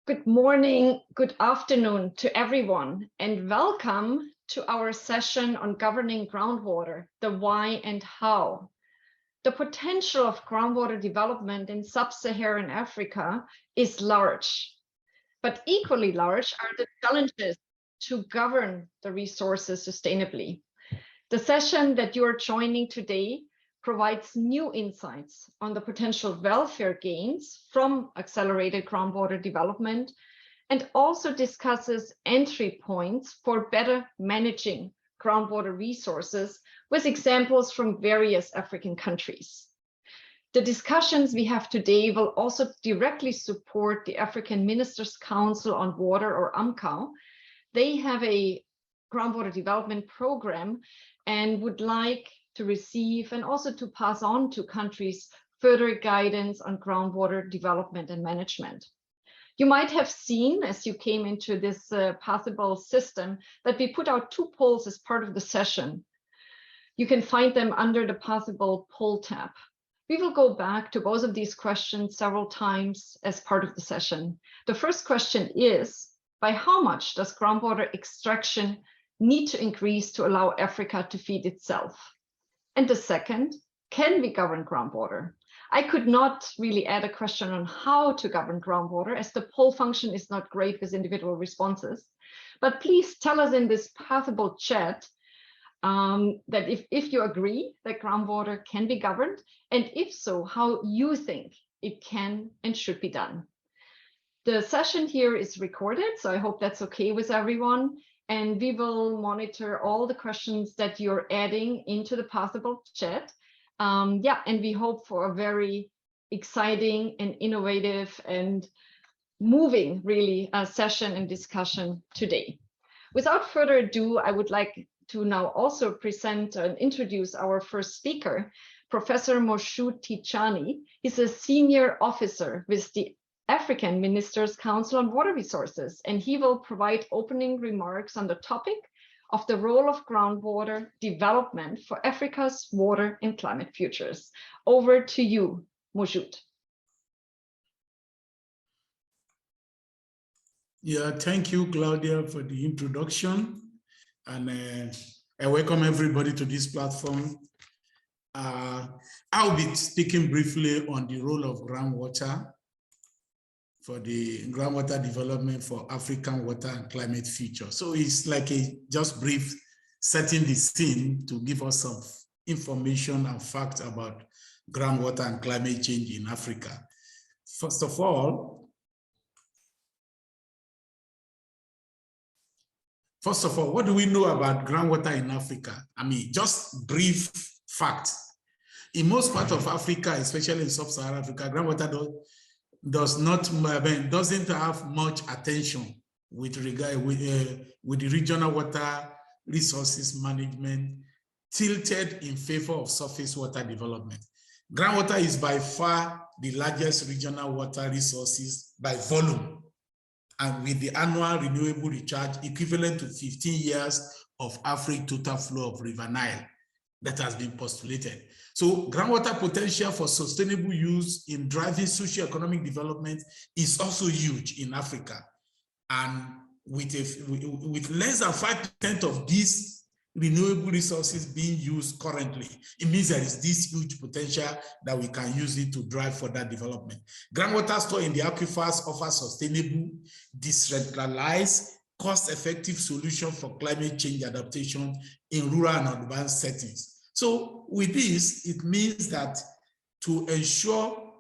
Good morning, good afternoon to everyone, and welcome to our session on governing groundwater, the why and how. The potential of groundwater development in sub-Saharan Africa is large, but equally large are the challenges to govern the resources sustainably. The session that you are joining today provides new insights on the potential welfare gains from accelerated groundwater development and also discusses entry points for better managing groundwater resources with examples from various African countries. The discussions we have today will also directly support the African Ministers' Council on Water, or AMCOW. They have a groundwater development program and would like to receive and also to pass on to countries further guidance on groundwater development and management. You might have seen, as you came into this possible system, that we put out 2 polls as part of the session. You can find them under the possible poll tab. We will go back to both of these questions several times as part of the session. The first question is, by how much does groundwater extraction need to increase to allow Africa to feed itself? And the second, can we govern groundwater? I could not really add a question on how to govern groundwater, as the poll function is not great with individual responses. But please tell us in this possible chat that if you agree that groundwater can be governed, and if so, how you think it can and should be done. The session here is recorded, so I hope that's okay with everyone. And we will monitor all the questions that you're adding into the possible chat. And we hope for a very exciting and innovative and moving, really, session and discussion today. Without further ado, I would like to now also present and introduce our first speaker, Professor Moshood Tijani. He's a senior officer with the African Ministers' Council on Water Resources, and he will provide opening remarks on the topic of the role of groundwater development for Africa's water and climate futures. Over to you, Moshood. Yeah, thank you, Claudia, for the introduction, and I welcome everybody to this platform. I'll be speaking briefly on the role of groundwater for the groundwater development for African water and climate future. So it's like a just brief setting the scene to give us some information and facts about groundwater and climate change in Africa. First of all, what do we know about groundwater in Africa? I mean, just brief facts. In most parts of Africa, especially in sub-Saharan Africa, groundwater doesn't have much attention with regard with the regional water resources management tilted in favor of surface water development. Groundwater is by far the largest regional water resources by volume, and with the annual renewable recharge equivalent to 15 years of average total flow of River Nile that has been postulated. So groundwater potential for sustainable use in driving socio-economic development is also huge in Africa. And with less than 5% of these renewable resources being used currently, it means there is this huge potential that we can use it to drive further development. Groundwater stored in the aquifers offer sustainable, decentralized, cost-effective solution for climate change adaptation in rural and urban settings. So with this, it means that to ensure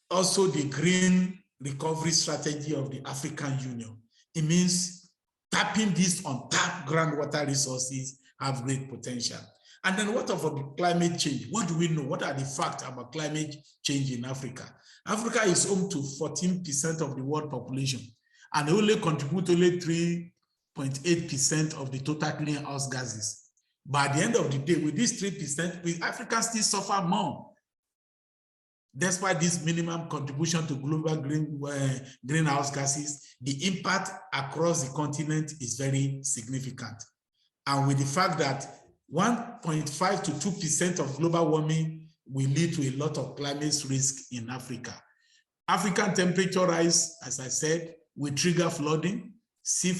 also the green recovery strategy of the African Union, it means tapping these untapped groundwater resources have great potential. And then what about climate change? What do we know? What are the facts about climate change in Africa? Africa is home to 14% of the world population, and they only contribute only 3.8% of the total greenhouse gases. By the end of the day, with this 3%, Africans still suffer more. Despite this minimum contribution to global greenhouse gases, the impact across the continent is very significant. And with the fact that 1.5 to 2% of global warming will lead to a lot of climate risk in Africa. African temperature rise, as I said, will trigger flooding, sea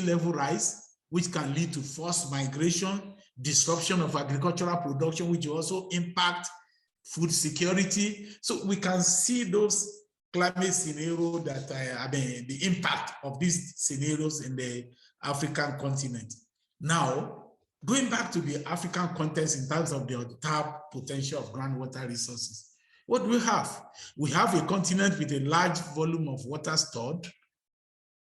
level rise, which can lead to forced migration, disruption of agricultural production, which will also impact food security. So we can see those climate scenarios that the impact of these scenarios in the African continent. Now, going back to the African context in terms of the untapped potential of groundwater resources, what do we have? We have a continent with a large volume of water stored,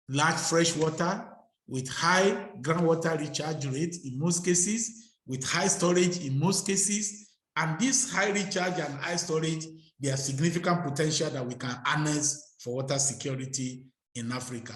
large fresh water with high groundwater recharge rate in most cases, with high storage in most cases. And this high recharge and high storage, there are significant potential that we can harness for water security in Africa.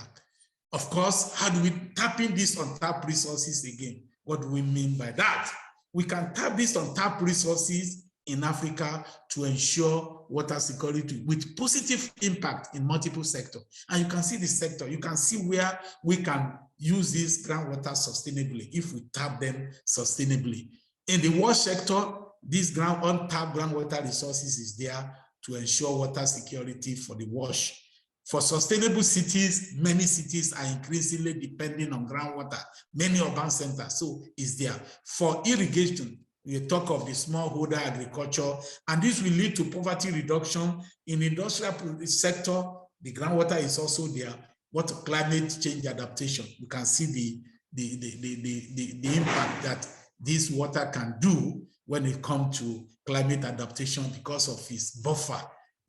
Of course, how do we tap in these untapped resources again? What do we mean by that? We can tap these untapped resources in Africa to ensure water security with positive impact in multiple sectors. And you can see the sector, you can see where we can use this groundwater sustainably if we tap them sustainably. In the wash sector, this untapped groundwater resources is there to ensure water security for the wash. For sustainable cities, many cities are increasingly depending on groundwater, many urban centers, so it's there. For irrigation, we talk of the smallholder agriculture, and this will lead to poverty reduction. In the industrial sector, the groundwater is also there. What climate change adaptation? You can see the impact that this water can do when it comes to climate adaptation because of its buffer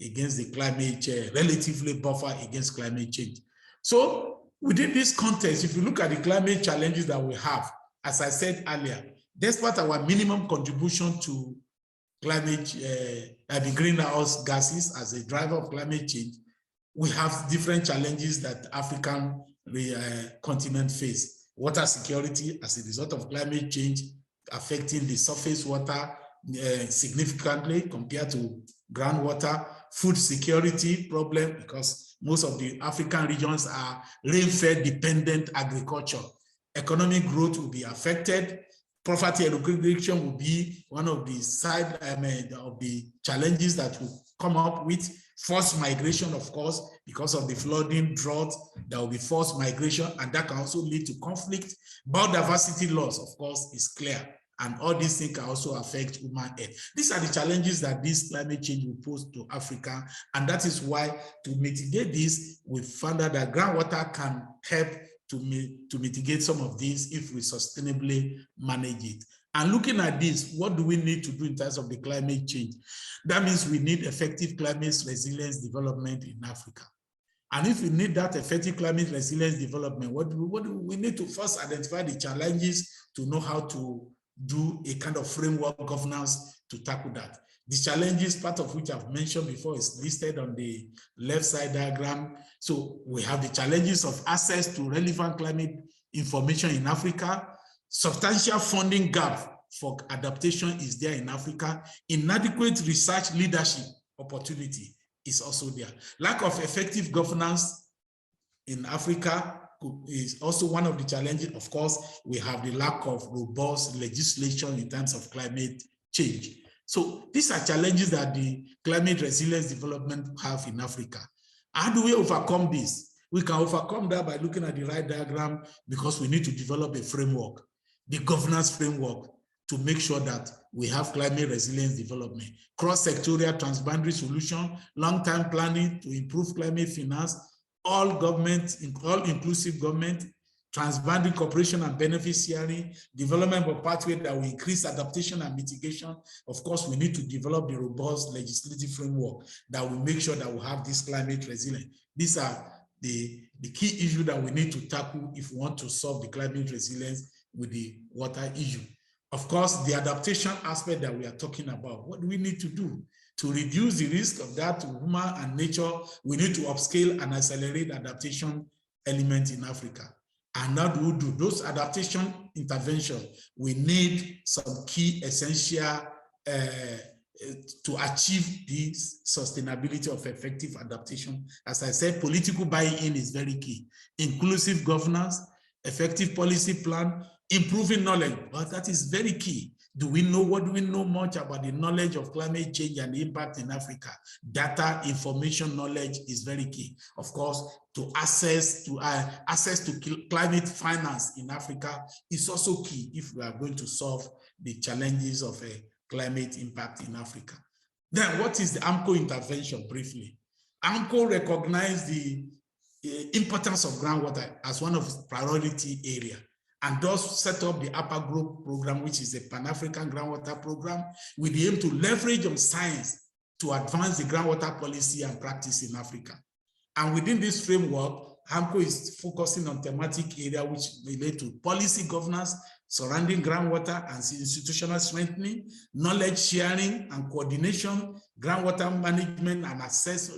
against the climate change, relatively buffer against climate change. So within this context, if you look at the climate challenges that we have, as I said earlier, despite our minimum contribution to climate, greenhouse gases as a driver of climate change, we have different challenges that African continent face. Water security as a result of climate change affecting the surface water significantly compared to groundwater. Food security problem because most of the African regions are rain-fed dependent agriculture. Economic growth will be affected. Poverty eradication will be one of the side of the challenges that will come up with. Forced migration, of course, because of the flooding, drought, there will be forced migration, and that can also lead to conflict. Biodiversity loss, of course, is clear. And all these things can also affect human health. These are the challenges that this climate change will pose to Africa. And that is why, to mitigate this, we found out that groundwater can help to mitigate some of these if we sustainably manage it. And looking at this, what do we need to do in terms of the climate change? That means we need effective climate resilience development in Africa. And if we need that effective climate resilience development, we need to first identify the challenges to know how to do a kind of framework governance to tackle that. The challenges, part of which I've mentioned before, is listed on the left side diagram. So we have the challenges of access to relevant climate information in Africa. Substantial funding gap for adaptation is there in Africa. Inadequate research leadership opportunity is also there. Lack of effective governance in Africa is also one of the challenges. Of course, we have the lack of robust legislation in terms of climate change. So these are challenges that the climate resilience development have in Africa. How do we overcome this? We can overcome that by looking at the right diagram, because we need to develop a framework, the governance framework, to make sure that we have climate resilience development, cross-sectorial transboundary solution, long-term planning to improve climate finance, all government, all-inclusive government, transboundary cooperation and benefit sharing, development of pathway that will increase adaptation and mitigation. Of course, we need to develop the robust legislative framework that will make sure that we have this climate resilience. These are the key issues that we need to tackle if we want to solve the climate resilience with the water issue. Of course, the adaptation aspect that we are talking about, what do we need to do? To reduce the risk of that to human and nature, we need to upscale and accelerate adaptation elements in Africa. And how do we do those adaptation interventions? We need some key essential to achieve this sustainability of effective adaptation. As I said, political buy-in is very key. Inclusive governance, effective policy plan, improving knowledge, but that is very key. Do we know, what do we know much about the knowledge of climate change and the impact in Africa? Data, information, knowledge is very key. Of course, to access to climate finance in Africa is also key if we are going to solve the challenges of a climate impact in Africa. Then what is the AMCO intervention briefly? AMCO recognized the importance of groundwater as one of its priority areas, and thus set up the Upper Group program, which is a Pan-African groundwater program with the aim to leverage on science to advance the groundwater policy and practice in Africa. And within this framework, AMCO is focusing on thematic areas which relate to policy governance surrounding groundwater and institutional strengthening, knowledge sharing and coordination, groundwater management and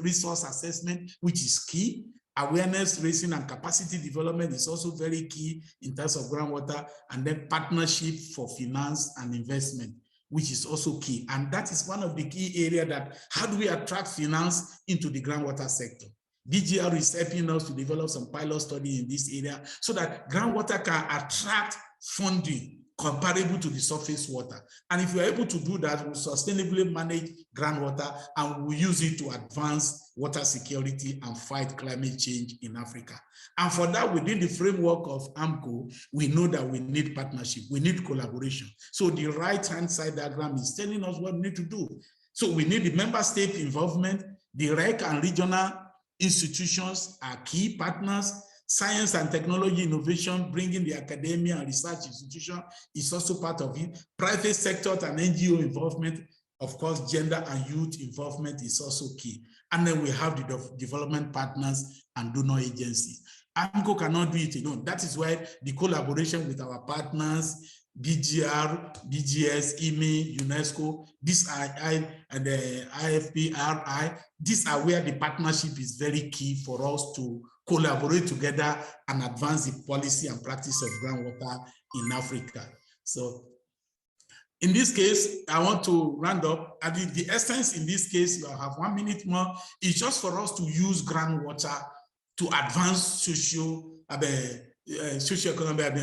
resource assessment, which is key. Awareness raising and capacity development is also very key in terms of groundwater, and then partnership for finance and investment, which is also key. And that is one of the key areas that, how do we attract finance into the groundwater sector? DGR is helping us to develop some pilot study in this area so that groundwater can attract funding comparable to the surface water. And if you're able to do that, we'll sustainably manage groundwater and we'll use it to advance water security and fight climate change in Africa. And for that, within the framework of AMCO, we know that we need partnership, we need collaboration. So the right-hand side diagram is telling us what we need to do. So we need the member state involvement, the REC and regional institutions are key partners. Science and technology innovation, bringing the academia and research institution is also part of it. Private sector and NGO involvement, of course, gender and youth involvement is also key. And then we have the development partners and donor agencies. AMCO cannot do it alone. That is why the collaboration with our partners, DGR, DGS, IME, UNESCO, these are and the IFPRI, these are where the partnership is very key for us to collaborate together and advance the policy and practice of groundwater in Africa. So in this case, I want to round up. I think the essence in this case, you have 1 minute more, is just for us to use groundwater to advance socio-economic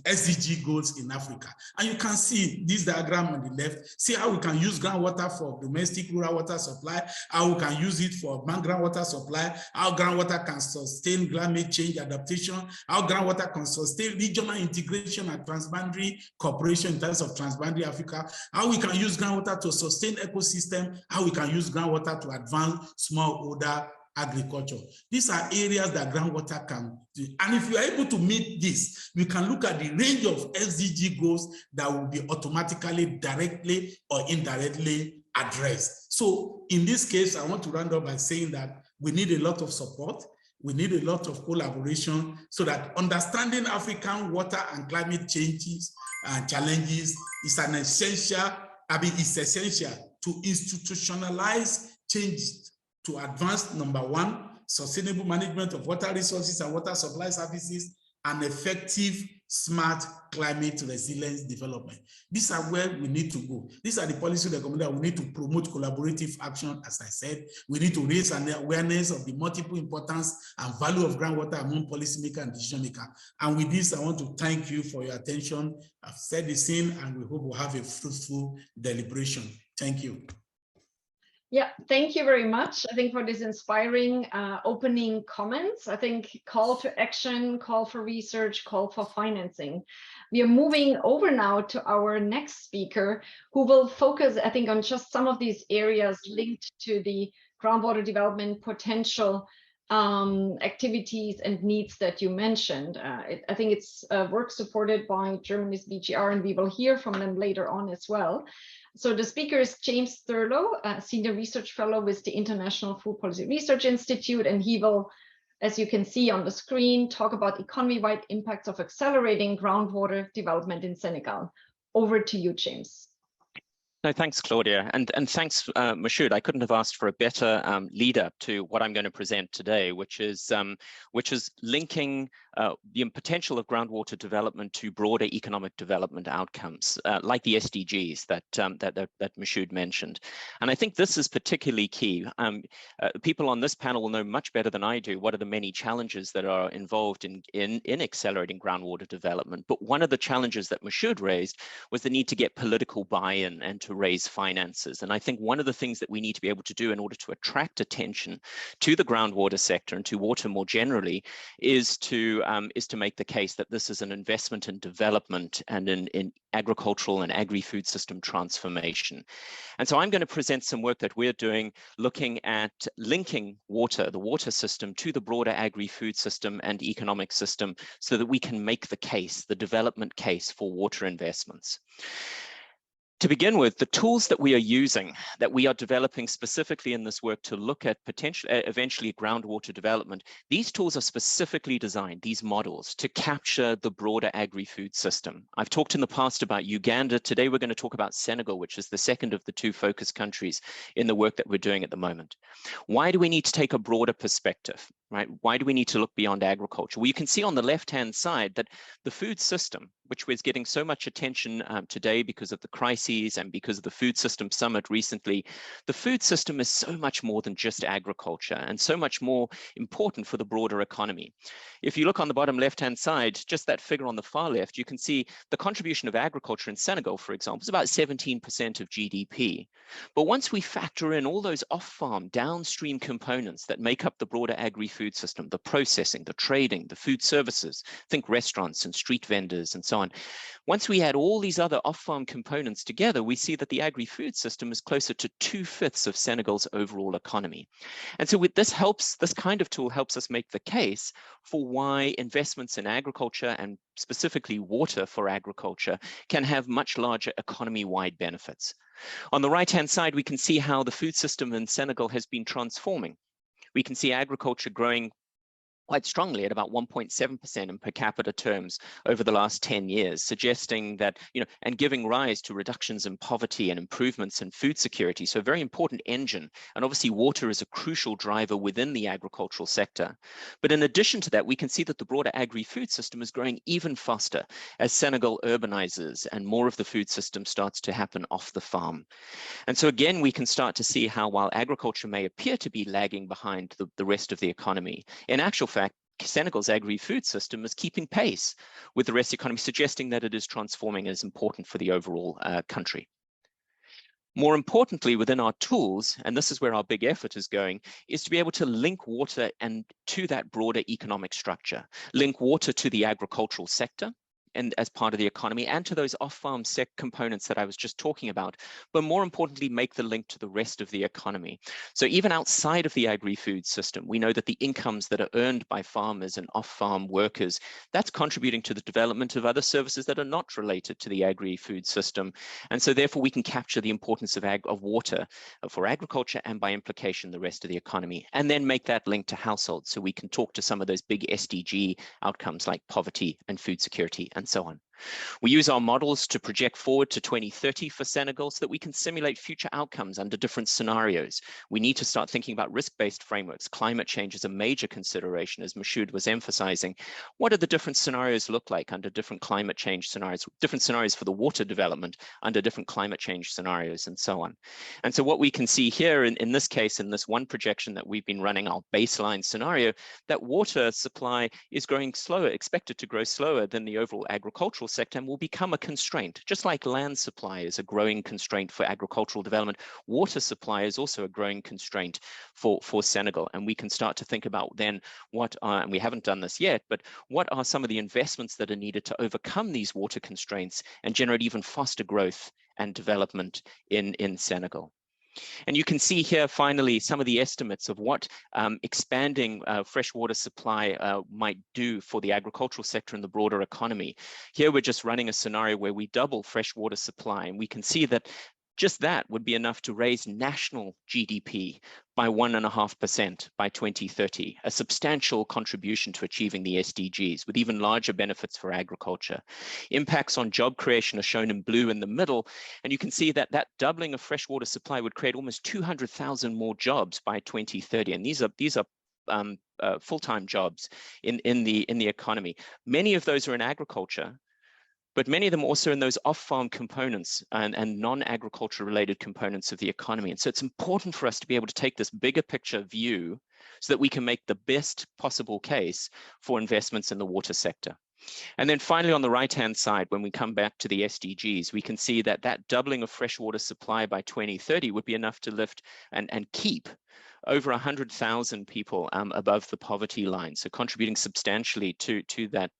SDG goals in Africa. And you can see this diagram on the left, see how we can use groundwater for domestic rural water supply, how we can use it for urban groundwater supply, how groundwater can sustain climate change adaptation, how groundwater can sustain regional integration and transboundary cooperation in terms of transboundary Africa, how we can use groundwater to sustain ecosystem, how we can use groundwater to advance smallholder agriculture. These are areas that groundwater can do. And if you are able to meet this, we can look at the range of SDG goals that will be automatically, directly or indirectly addressed. So in this case, I want to round up by saying that we need a lot of support. We need a lot of collaboration so that understanding African water and climate changes and challenges is an essential, it's essential to institutionalize changes to advance, number one, sustainable management of water resources and water supply services, and effective, smart climate resilience development. These are where we need to go. These are the policy recommendations. We need to promote collaborative action, as I said. We need to raise an awareness of the multiple importance and value of groundwater among policymakers and decision makers. And with this, I want to thank you for your attention. I've said the same, and we hope we'll have a fruitful deliberation. Thank you. Yeah, thank you very much. I think for this inspiring opening comments. I think call to action, call for research, call for financing. We are moving over now to our next speaker, who will focus, I think, on just some of these areas linked to the groundwater development potential activities and needs that you mentioned. I think it's work supported by Germany's BGR, and we will hear from them later on as well. So the speaker is James Thurlow, Senior Research Fellow with the International Food Policy Research Institute, and he will, as you can see on the screen, talk about economy-wide impacts of accelerating groundwater development in Senegal. Over to you, James. No, thanks, Claudia, and thanks, Mashoud. I couldn't have asked for a better lead up to what I'm going to present today, which is linking the potential of groundwater development to broader economic development outcomes, like the SDGs that Mashoud mentioned. And I think this is particularly key. People on this panel will know much better than I do what are the many challenges that are involved in accelerating groundwater development. But one of the challenges that Mashoud raised was the need to get political buy-in and to raise finances. And I think one of the things that we need to be able to do in order to attract attention to the groundwater sector and to water more generally is to make the case that this is an investment in development and in agricultural and agri-food system transformation. And so I'm going to present some work that we're doing looking at linking water, the water system, to the broader agri-food system and economic system so that we can make the case, the development case for water investments. To begin with, the tools that we are using, that we are developing specifically in this work to look at eventually groundwater development, these tools are specifically designed, these models, to capture the broader agri-food system. I've talked in the past about Uganda. Today we're going to talk about Senegal, which is the second of the two focus countries in the work that we're doing at the moment. Why do we need to take a broader perspective? Right? Why do we need to look beyond agriculture? Well, you can see on the left-hand side that the food system, which was getting so much attention today because of the crises and because of the Food System Summit recently, the food system is so much more than just agriculture and so much more important for the broader economy. If you look on the bottom left-hand side, just that figure on the far left, you can see the contribution of agriculture in Senegal, for example, is about 17% of GDP. But once we factor in all those off-farm downstream components that make up the broader agri-food system, the processing, the trading, the food services, think restaurants and street vendors and so on. Once we add all these other off-farm components together, we see that the agri-food system is closer to 2/5 of Senegal's overall economy. And so with this kind of tool helps us make the case for why investments in agriculture and specifically water for agriculture can have much larger economy-wide benefits. On the right-hand side, we can see how the food system in Senegal has been transforming. We can see agriculture growing quite strongly at about 1.7% in per capita terms over the last 10 years, suggesting that, and giving rise to reductions in poverty and improvements in food security. So a very important engine. And obviously water is a crucial driver within the agricultural sector. But in addition to that, we can see that the broader agri-food system is growing even faster as Senegal urbanizes and more of the food system starts to happen off the farm. And so again, we can start to see how while agriculture may appear to be lagging behind the rest of the economy, in actual fact, Senegal's agri-food system is keeping pace with the rest of the economy, suggesting that it is transforming and is important for the overall country. More importantly, within our tools, and this is where our big effort is going, is to be able to link water and to that broader economic structure, link water to the agricultural sector, and as part of the economy, and to those off-farm components that I was just talking about, but more importantly, make the link to the rest of the economy. So even outside of the agri-food system, we know that the incomes that are earned by farmers and off-farm workers, that's contributing to the development of other services that are not related to the agri-food system. And so therefore we can capture the importance of water for agriculture and by implication, the rest of the economy, and then make that link to households. So we can talk to some of those big SDG outcomes like poverty and food security and so on. We use our models to project forward to 2030 for Senegal so that we can simulate future outcomes under different scenarios. We need to start thinking about risk-based frameworks. Climate change is a major consideration, as Mashoud was emphasizing. What do the different scenarios look like under different climate change scenarios, different scenarios for the water development under different climate change scenarios and so on. And so what we can see here in this case, in this one projection that we've been running, our baseline scenario, that water supply is growing slower, expected to grow slower than the overall agricultural sector, and will become a constraint. Just like land supply is a growing constraint for agricultural development, water supply is also a growing constraint for Senegal. And we can start to think about then what are, and we haven't done this yet, but what are some of the investments that are needed to overcome these water constraints and generate even faster growth and development in Senegal. And you can see here, finally, some of the estimates of what expanding freshwater supply might do for the agricultural sector and the broader economy. Here, we're just running a scenario where we double freshwater supply, and we can see that Just that would be enough to raise national GDP by 1.5% by 2030, a substantial contribution to achieving the SDGs, with even larger benefits for agriculture. Impacts on job creation are shown in blue in the middle, and you can see that that doubling of freshwater supply would create almost 200,000 more jobs by 2030, and these are full-time jobs in the economy. Many of those are in agriculture, but many of them also in those off-farm components and non-agriculture related components of the economy. And so it's important for us to be able to take this bigger picture view so that we can make the best possible case for investments in the water sector. And then finally, on the right-hand side, when we come back to the SDGs, we can see that that doubling of freshwater supply by 2030 would be enough to lift and keep over 100,000 people above the poverty line, so contributing substantially to that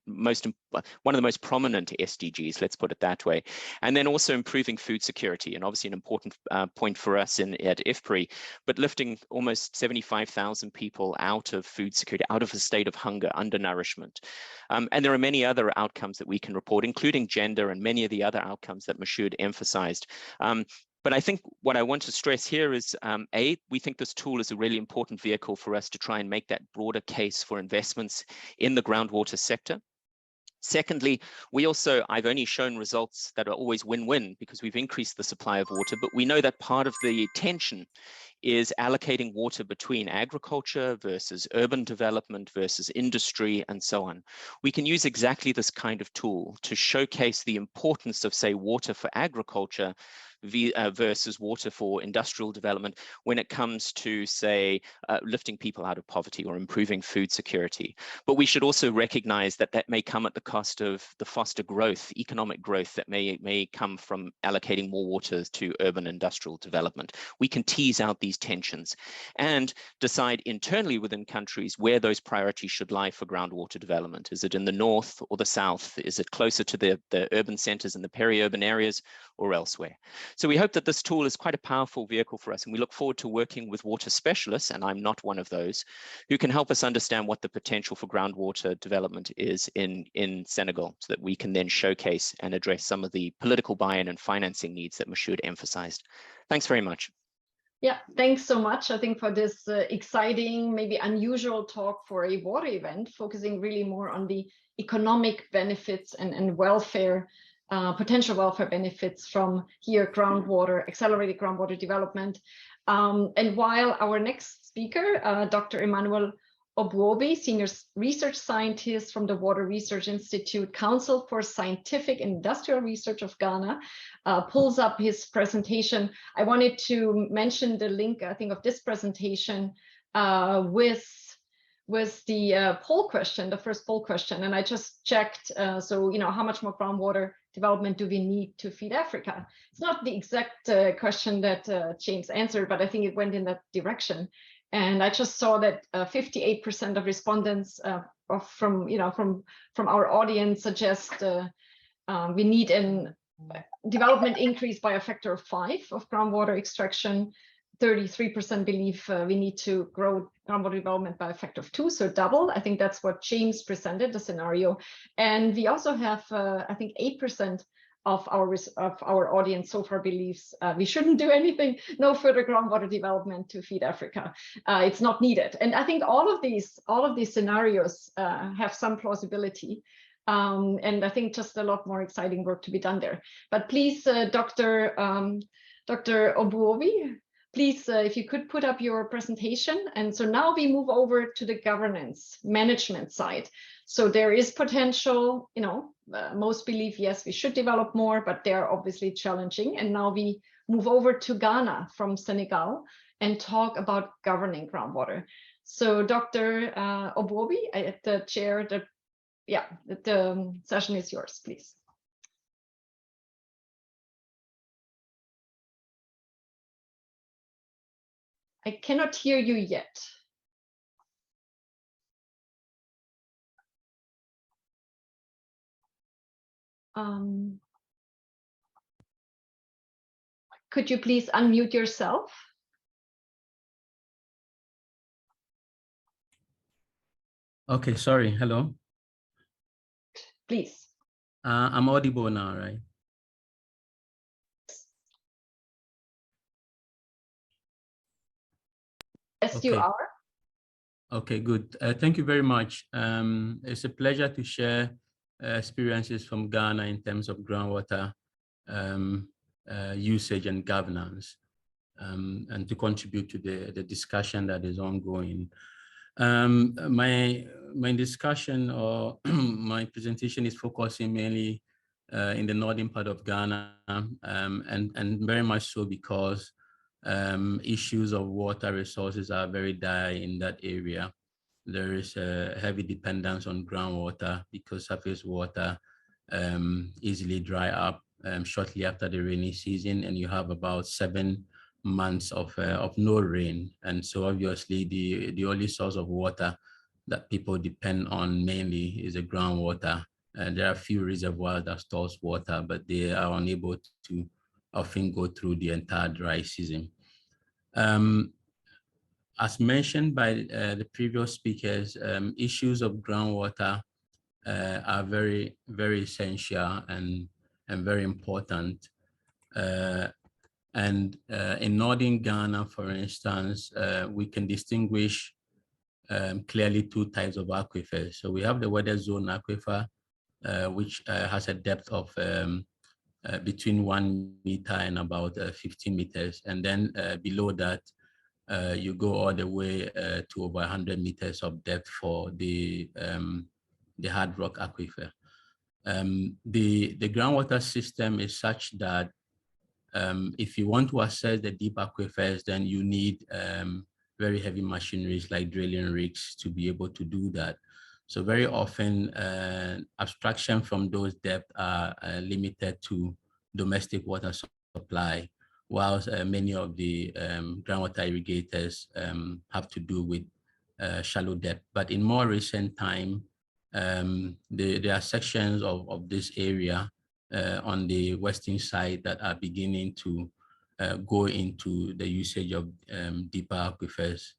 one of the most prominent SDGs, let's put it that way. And then also improving food security, and obviously an important point for us at IFPRI, but lifting almost 75,000 people out of food security, out of a state of hunger, undernourishment. And there are many other outcomes that we can report, including gender and many of the other outcomes that Mashoud emphasized. But I think what I want to stress here is, A, we think this tool is a really important vehicle for us to try and make that broader case for investments in the groundwater sector. Secondly, I've only shown results that are always win-win because we've increased the supply of water, but we know that part of the tension is allocating water between agriculture versus urban development versus industry and so on. We can use exactly this kind of tool to showcase the importance of, say, water for agriculture versus water for industrial development when it comes to, say, lifting people out of poverty or improving food security. But we should also recognize that that may come at the cost of the foster growth, economic growth that may come from allocating more water to urban industrial development. We can tease out these tensions and decide internally within countries where those priorities should lie for groundwater development. Is it in the north or the south? Is it closer to the urban centers and the peri-urban areas or elsewhere? So we hope that this tool is quite a powerful vehicle for us, and we look forward to working with water specialists, and I'm not one of those, who can help us understand what the potential for groundwater development is in Senegal, so that we can then showcase and address some of the political buy-in and financing needs that Mashoud emphasized. Thanks very much. Yeah, thanks so much, I think, for this exciting, maybe unusual talk for a water event, focusing really more on the economic benefits and welfare, potential welfare benefits from here, accelerated groundwater development. And while our next speaker, Dr. Emmanuel Obuobi, Senior Research Scientist from the Water Research Institute, Council for Scientific and Industrial Research of Ghana, pulls up his presentation. I wanted to mention the link, I think, of this presentation with the poll question, the first poll question. And I just checked, so, how much more groundwater development do we need to feed Africa? It's not the exact question that James answered, but I think it went in that direction. And I just saw that 58% of respondents from our audience suggest we need a development increase by a factor of 5 of groundwater extraction. 33% believe we need to grow groundwater development by a factor of 2, so double. I think that's what James presented, the scenario. And we also have, I think, 8% of our audience so far believes we shouldn't do anything, no further groundwater development to feed Africa. It's not needed. And I think all of these scenarios have some plausibility. And I think just a lot more exciting work to be done there. But please, Dr. Obuobi, please, if you could put up your presentation. And so now we move over to the governance management side. So there is potential, most believe, yes, we should develop more, but they're obviously challenging. And now we move over to Ghana from Senegal and talk about governing groundwater. So Dr. Obuobi, the chair, the session is yours, please. I cannot hear you yet. Could you please unmute yourself? Okay, sorry. Hello. Please. I'm audible now, right? Yes, you are. Okay, good. Thank you very much. It's a pleasure to share experiences from Ghana in terms of groundwater usage and governance, and to contribute to the discussion that is ongoing. My discussion or my presentation is focusing mainly in the northern part of Ghana, and very much so because issues of water resources are very dire in that area. There is a heavy dependence on groundwater because surface water easily dry up shortly after the rainy season, and you have about 7 months of no rain. And so obviously the only source of water that people depend on mainly is the groundwater. And there are a few reservoirs that stores water, but they are unable to often go through the entire dry season. As mentioned by the previous speakers, issues of groundwater are very, very essential and very important. In northern Ghana, for instance, we can distinguish clearly 2 types of aquifers. So we have the weather zone aquifer, which has a depth of between 1 meter and about 15 meters. And then below that, you go all the way to over 100 meters of depth for the hard rock aquifer. The groundwater system is such that if you want to access the deep aquifers, then you need very heavy machineries like drilling rigs to be able to do that. So very often, abstraction from those depths are limited to domestic water supply, whilst many of the groundwater irrigators have to do with shallow depth. But in more recent time, there are sections of this area on the western side that are beginning to go into the usage of deeper aquifers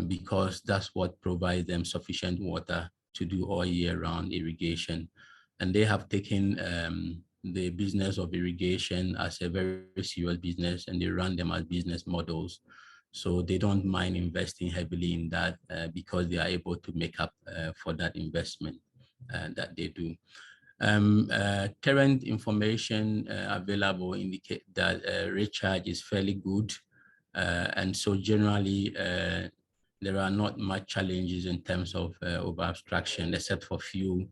because that's what provides them sufficient water to do all year round irrigation. And they have taken the business of irrigation as a very serious business, and they run them as business models. So they don't mind investing heavily in that because they are able to make up for that investment that they do. Current information available indicate that recharge is fairly good. And so generally, there are not much challenges in terms of over abstraction, except for few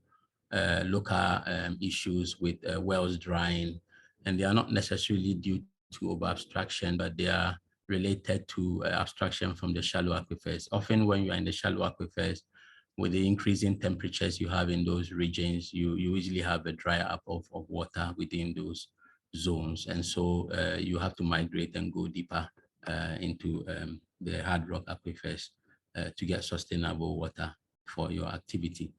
local issues with wells drying. And they are not necessarily due to over abstraction, but they are related to abstraction from the shallow aquifers. Often when you are in the shallow aquifers, with the increasing temperatures you have in those regions, you usually have a dry up of water within those zones. And so you have to migrate and go deeper into the hard rock aquifers to get sustainable water for your activity.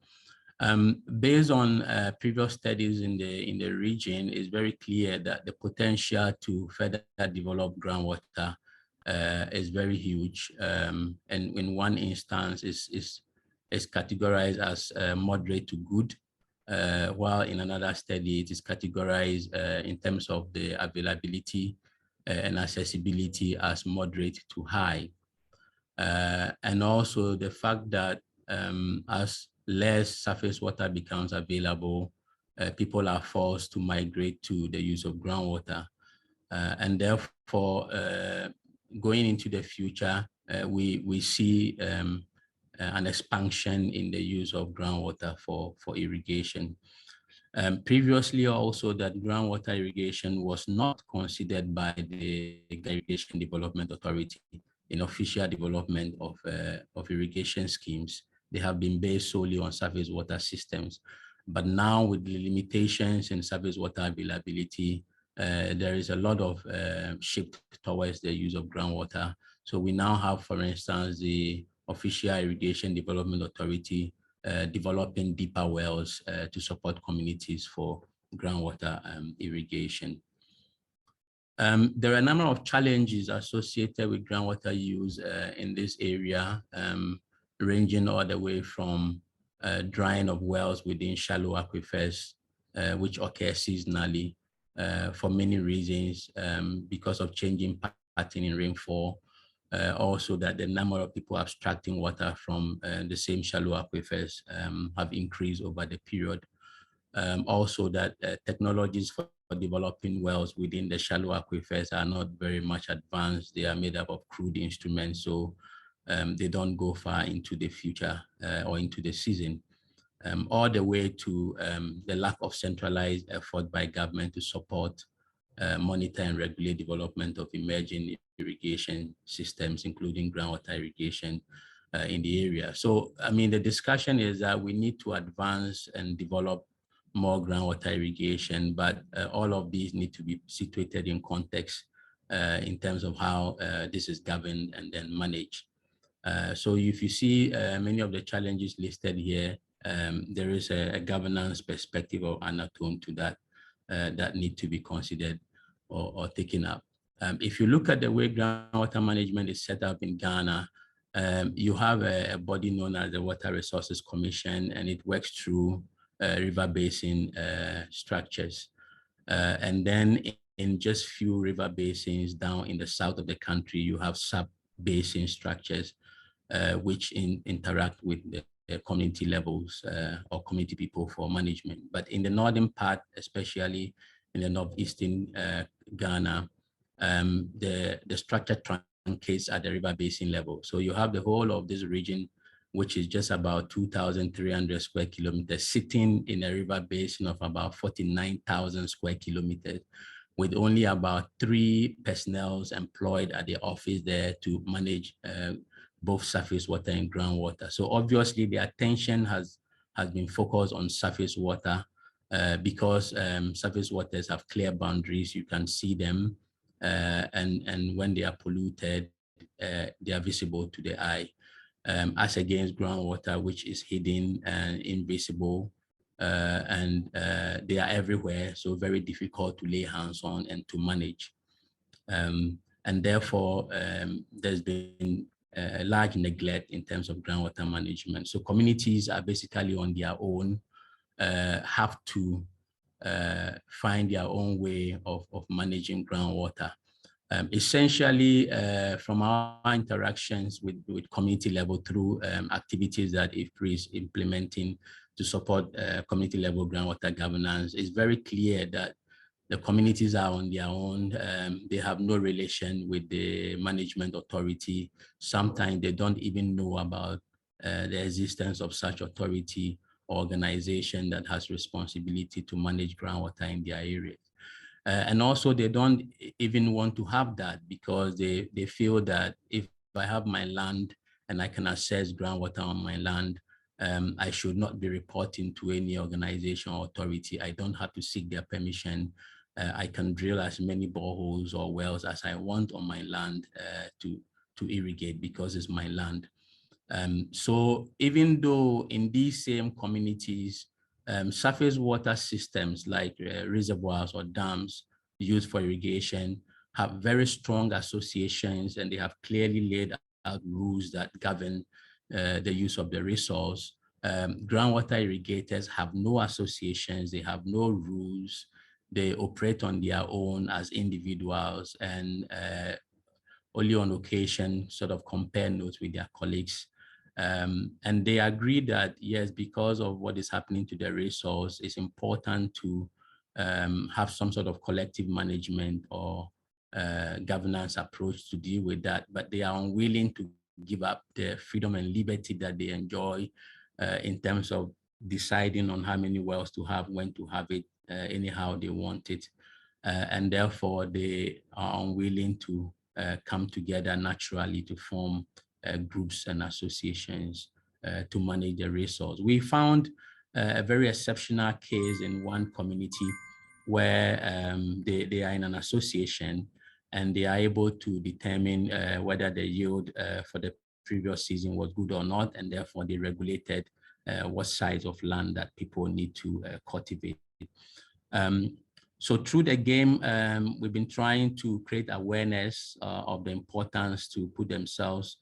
Based on previous studies in the region, it's very clear that the potential to further develop groundwater is very huge. And in one instance is categorized as moderate to good, while in another study it is categorized in terms of the availability and accessibility as moderate to high. And also the fact that as less surface water becomes available, people are forced to migrate to the use of groundwater. And therefore, going into the future, we see an expansion in the use of groundwater for irrigation. Previously also that groundwater irrigation was not considered by the Irrigation Development Authority in official development of irrigation schemes. They have been based solely on surface water systems. But now with the limitations in surface water availability, there is a lot of shift towards the use of groundwater. So we now have, for instance, the official Irrigation Development Authority developing deeper wells to support communities for groundwater irrigation. There are a number of challenges associated with groundwater use in this area, ranging all the way from drying of wells within shallow aquifers, which occur seasonally for many reasons, because of changing pattern in rainfall, Also that the number of people abstracting water from the same shallow aquifers have increased over the period. Also that technologies for developing wells within the shallow aquifers are not very much advanced. They are made up of crude instruments, so they don't go far into the future or into the season. All the way to the lack of centralized effort by government to support, monitor and regulate development of emerging irrigation systems, including groundwater irrigation in the area. So, I mean, the discussion is that we need to advance and develop more groundwater irrigation, but all of these need to be situated in context in terms of how this is governed and then managed. So if you see many of the challenges listed here, there is a governance perspective or undertone to that that need to be considered or taken up. If you look at the way groundwater management is set up in Ghana, you have a body known as the Water Resources Commission, and it works through river basin structures. And then in just few river basins down in the south of the country, you have sub-basin structures which interact with the community levels or community people for management. But in the northern part, especially in the northeastern Ghana, the structure truncates at the river basin level. So you have the whole of this region, which is just about 2,300 square kilometers, sitting in a river basin of about 49,000 square kilometers, with only about 3 personnel employed at the office there to manage both surface water and groundwater. So obviously the attention has been focused on surface water because surface waters have clear boundaries. You can see them, and when they are polluted, they are visible to the eye. As against groundwater, which is hidden and invisible, and they are everywhere, so very difficult to lay hands on and to manage. And therefore, there's been a large neglect in terms of groundwater management. So communities are basically on their own, have to find their own way of managing groundwater. Essentially, from our interactions with community level through activities that IFPRI is implementing to support community level groundwater governance, it's very clear that the communities are on their own. They have no relation with the management authority. Sometimes they don't even know about the existence of such authority or organization that has responsibility to manage groundwater in their areas. And also they don't even want to have that because they feel that if I have my land and I can access groundwater on my land, I should not be reporting to any organization or authority. I don't have to seek their permission. I can drill as many boreholes or wells as I want on my land to irrigate because it's my land. So even though in these same communities, surface water systems like reservoirs or dams used for irrigation have very strong associations, and they have clearly laid out rules that govern the use of the resource. Groundwater irrigators have no associations, they have no rules, they operate on their own as individuals, and only on occasion sort of compare notes with their colleagues. And they agree that, yes, because of what is happening to the resource, it's important to have some sort of collective management or governance approach to deal with that, but they are unwilling to give up the freedom and liberty that they enjoy in terms of deciding on how many wells to have, when to have it, anyhow they want it. And therefore, they are unwilling to come together naturally to form groups and associations to manage the resource. We found a very exceptional case in one community where they are in an association and they are able to determine whether the yield for the previous season was good or not, and therefore they regulated what size of land that people need to cultivate. So through the game, we've been trying to create awareness of the importance to put themselves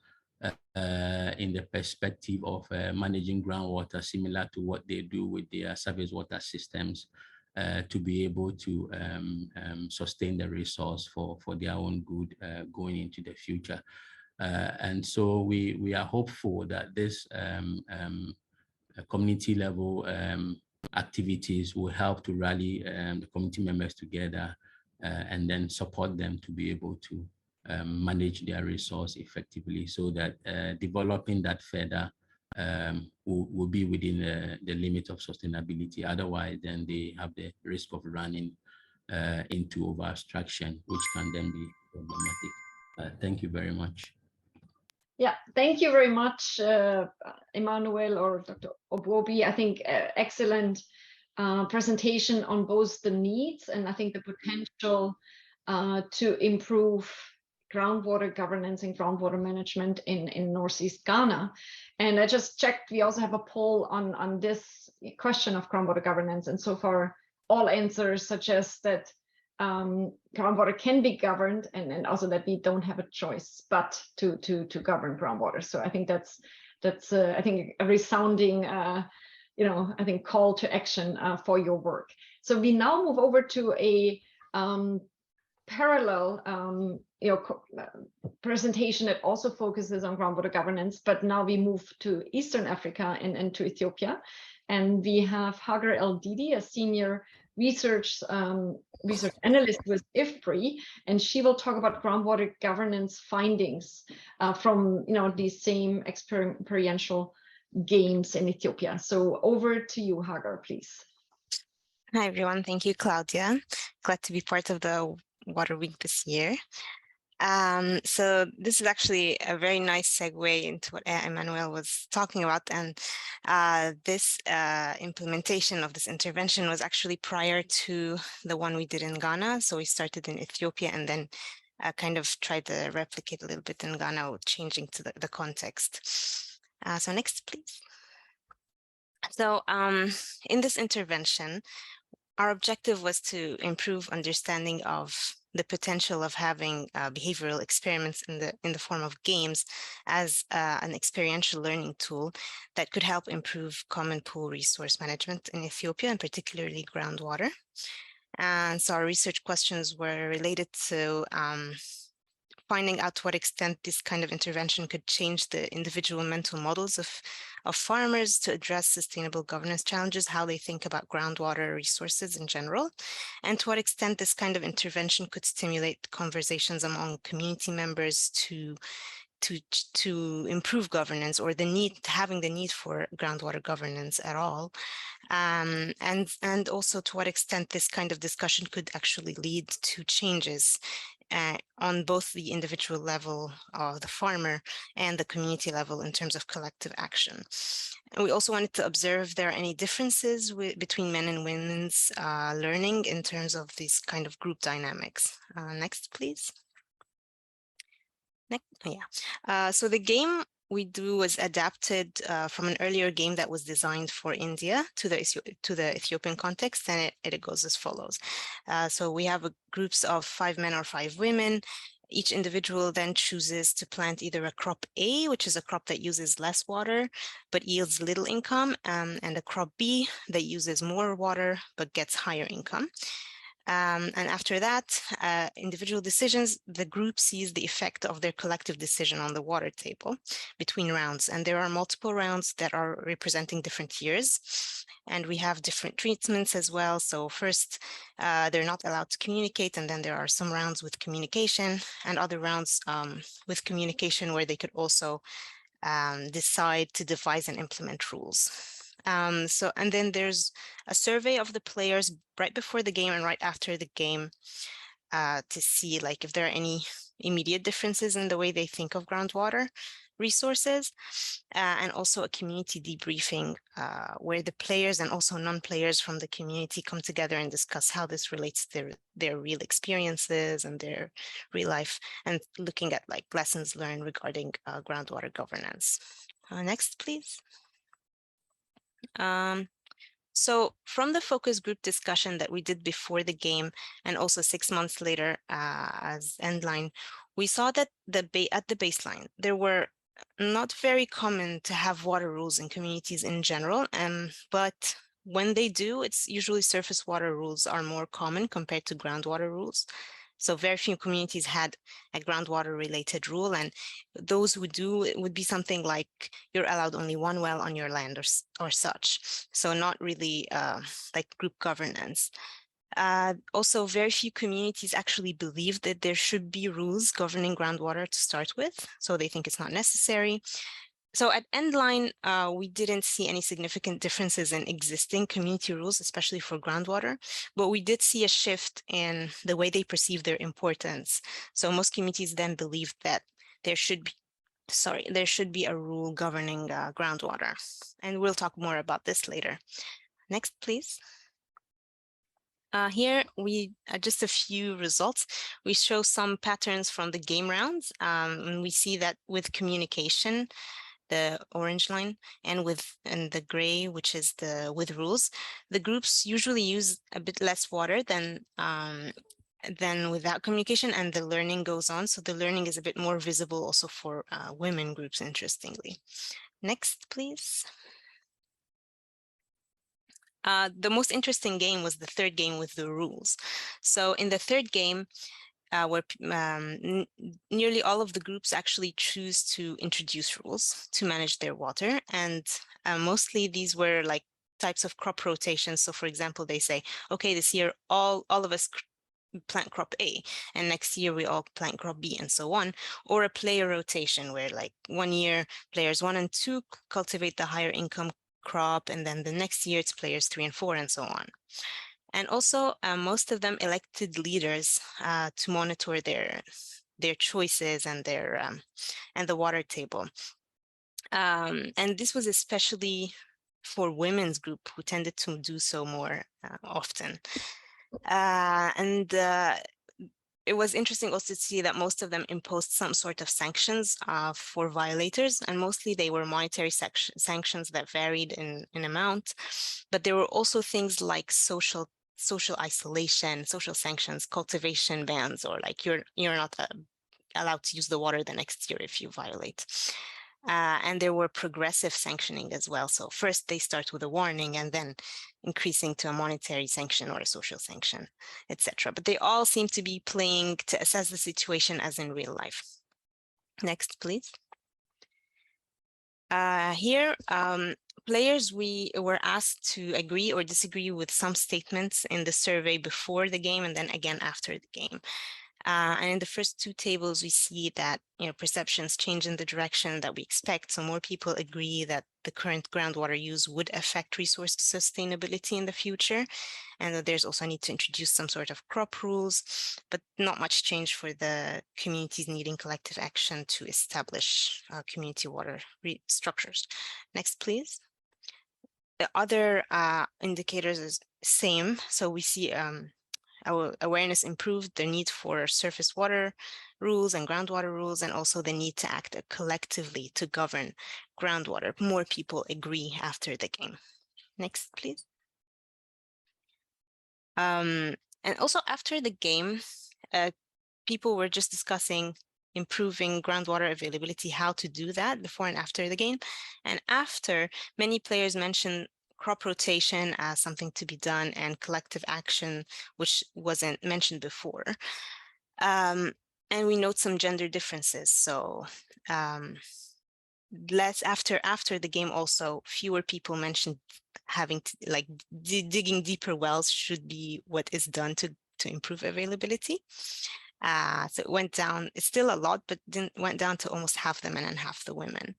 in the perspective of managing groundwater, similar to what they do with their surface water systems, to be able to sustain the resource for their own good going into the future. And so we are hopeful that this community level activities will help to rally the community members together and then support them to be able to manage their resource effectively, so that developing that further will be within the limit of sustainability. Otherwise, then they have the risk of running into over-abstraction, which can then be problematic. Thank you very much. Yeah, thank you very much, Emmanuel or Dr. Obwobi. I think excellent presentation on both the needs and I think the potential to improve groundwater governance and groundwater management in Northeast Ghana. And I just checked, we also have a poll on this question of groundwater governance, and so far all answers suggest that groundwater can be governed, and also that we don't have a choice but to govern groundwater. So I think that's I think a resounding I think call to action for your work. So we now move over to a parallel presentation that also focuses on groundwater governance, but now we move to Eastern Africa and to Ethiopia, and we have Hagar El Didi, a senior research analyst with IFPRI, and she will talk about groundwater governance findings from these same experiential games in Ethiopia. So over to you, Hagar, please. Hi everyone, thank you, Claudia. Glad to be part of the Water Week this year. So this is actually a very nice segue into what Emmanuel was talking about, and this implementation of this intervention was actually prior to the one we did in Ghana. So we started in Ethiopia and then kind of tried to replicate a little bit in Ghana, changing to the context. So next, please. So in this intervention, our objective was to improve understanding of the potential of having behavioral experiments in the form of games as an experiential learning tool that could help improve common pool resource management in Ethiopia, and particularly groundwater. And so our research questions were related to finding out to what extent this kind of intervention could change the individual mental models of farmers to address sustainable governance challenges, how they think about groundwater resources in general, and to what extent this kind of intervention could stimulate conversations among community members to improve governance, or having the need for groundwater governance at all, and also to what extent this kind of discussion could actually lead to changes on both the individual level of the farmer and the community level in terms of collective action. And we also wanted to observe if there are any differences between men and women's learning in terms of these kind of group dynamics. Next, please. Next, yeah. So the game we do was adapted from an earlier game that was designed for India to the Ethiopian context, and it goes as follows. So we have groups of 5 men or 5 women. Each individual then chooses to plant either a crop A, which is a crop that uses less water but yields little income, and a crop B that uses more water but gets higher income. And after that, individual decisions, the group sees the effect of their collective decision on the water table between rounds. And there are multiple rounds that are representing different years. And we have different treatments as well. So first, they're not allowed to communicate. And then there are some rounds with communication and other rounds with communication where they could also decide to devise and implement rules. And then there's a survey of the players right before the game and right after the game to see like if there are any immediate differences in the way they think of groundwater resources, and also a community debriefing where the players and also non-players from the community come together and discuss how this relates to their real experiences and their real life, and looking at like lessons learned regarding groundwater governance. Next, please. So from the focus group discussion that we did before the game and also 6 months later as endline, we saw that at the baseline, there were not very common to have water rules in communities in general, but when they do, it's usually surface water rules are more common compared to groundwater rules. So very few communities had a groundwater related rule, and those who do, it would be something like you're allowed only one well on your land or such. So not really like group governance. Also, very few communities actually believe that there should be rules governing groundwater to start with, so they think it's not necessary. So at Endline, we didn't see any significant differences in existing community rules, especially for groundwater, but we did see a shift in the way they perceive their importance. So most communities then believed that there should be a rule governing groundwater. And we'll talk more about this later. Next, please. Here we just a few results. We show some patterns from the game rounds, and we see that with communication, the orange line, and the gray, which is the with rules, the groups usually use a bit less water than without communication, and the learning goes on. So the learning is a bit more visible also for women groups, interestingly. Next, please. The most interesting game was the third game with the rules. So in the third game, where nearly all of the groups actually choose to introduce rules to manage their water. And mostly these were like types of crop rotations. So for example, they say, okay, this year, all of us plant crop A, and next year we all plant crop B, and so on. Or a player rotation where like 1 year players 1 and 2 cultivate the higher income crop, and then the next year it's players 3 and 4, and so on. And also, most of them elected leaders to monitor their choices and the water table. And this was especially for women's group, who tended to do so more often. It was interesting also to see that most of them imposed some sort of sanctions for violators, and mostly they were monetary sanctions that varied in amount. But there were also things like social isolation, social sanctions, cultivation bans, or like you're not allowed to use the water the next year if you violate. And there were progressive sanctioning as well. So first they start with a warning and then increasing to a monetary sanction or a social sanction, etc. But they all seem to be playing to assess the situation as in real life. Next, please. Here, players, we were asked to agree or disagree with some statements in the survey before the game and then again after the game. And in the first two tables, we see that perceptions change in the direction that we expect. So more people agree that the current groundwater use would affect resource sustainability in the future, and that there's also a need to introduce some sort of crop rules, but not much change for the communities needing collective action to establish community water structures. Next, please. The other indicators is same. So we see our awareness improved, the need for surface water rules and groundwater rules, and also the need to act collectively to govern groundwater. More people agree after the game. Next, please. And also after the game, people were just discussing improving groundwater availability, how to do that before and after the game. And after, many players mentioned crop rotation as something to be done, and collective action, which wasn't mentioned before. And we note some gender differences. So less after the game, also fewer people mentioned having to like digging deeper wells should be what is done to improve availability. So it went down, it's still a lot, but went down to almost half the men and half the women.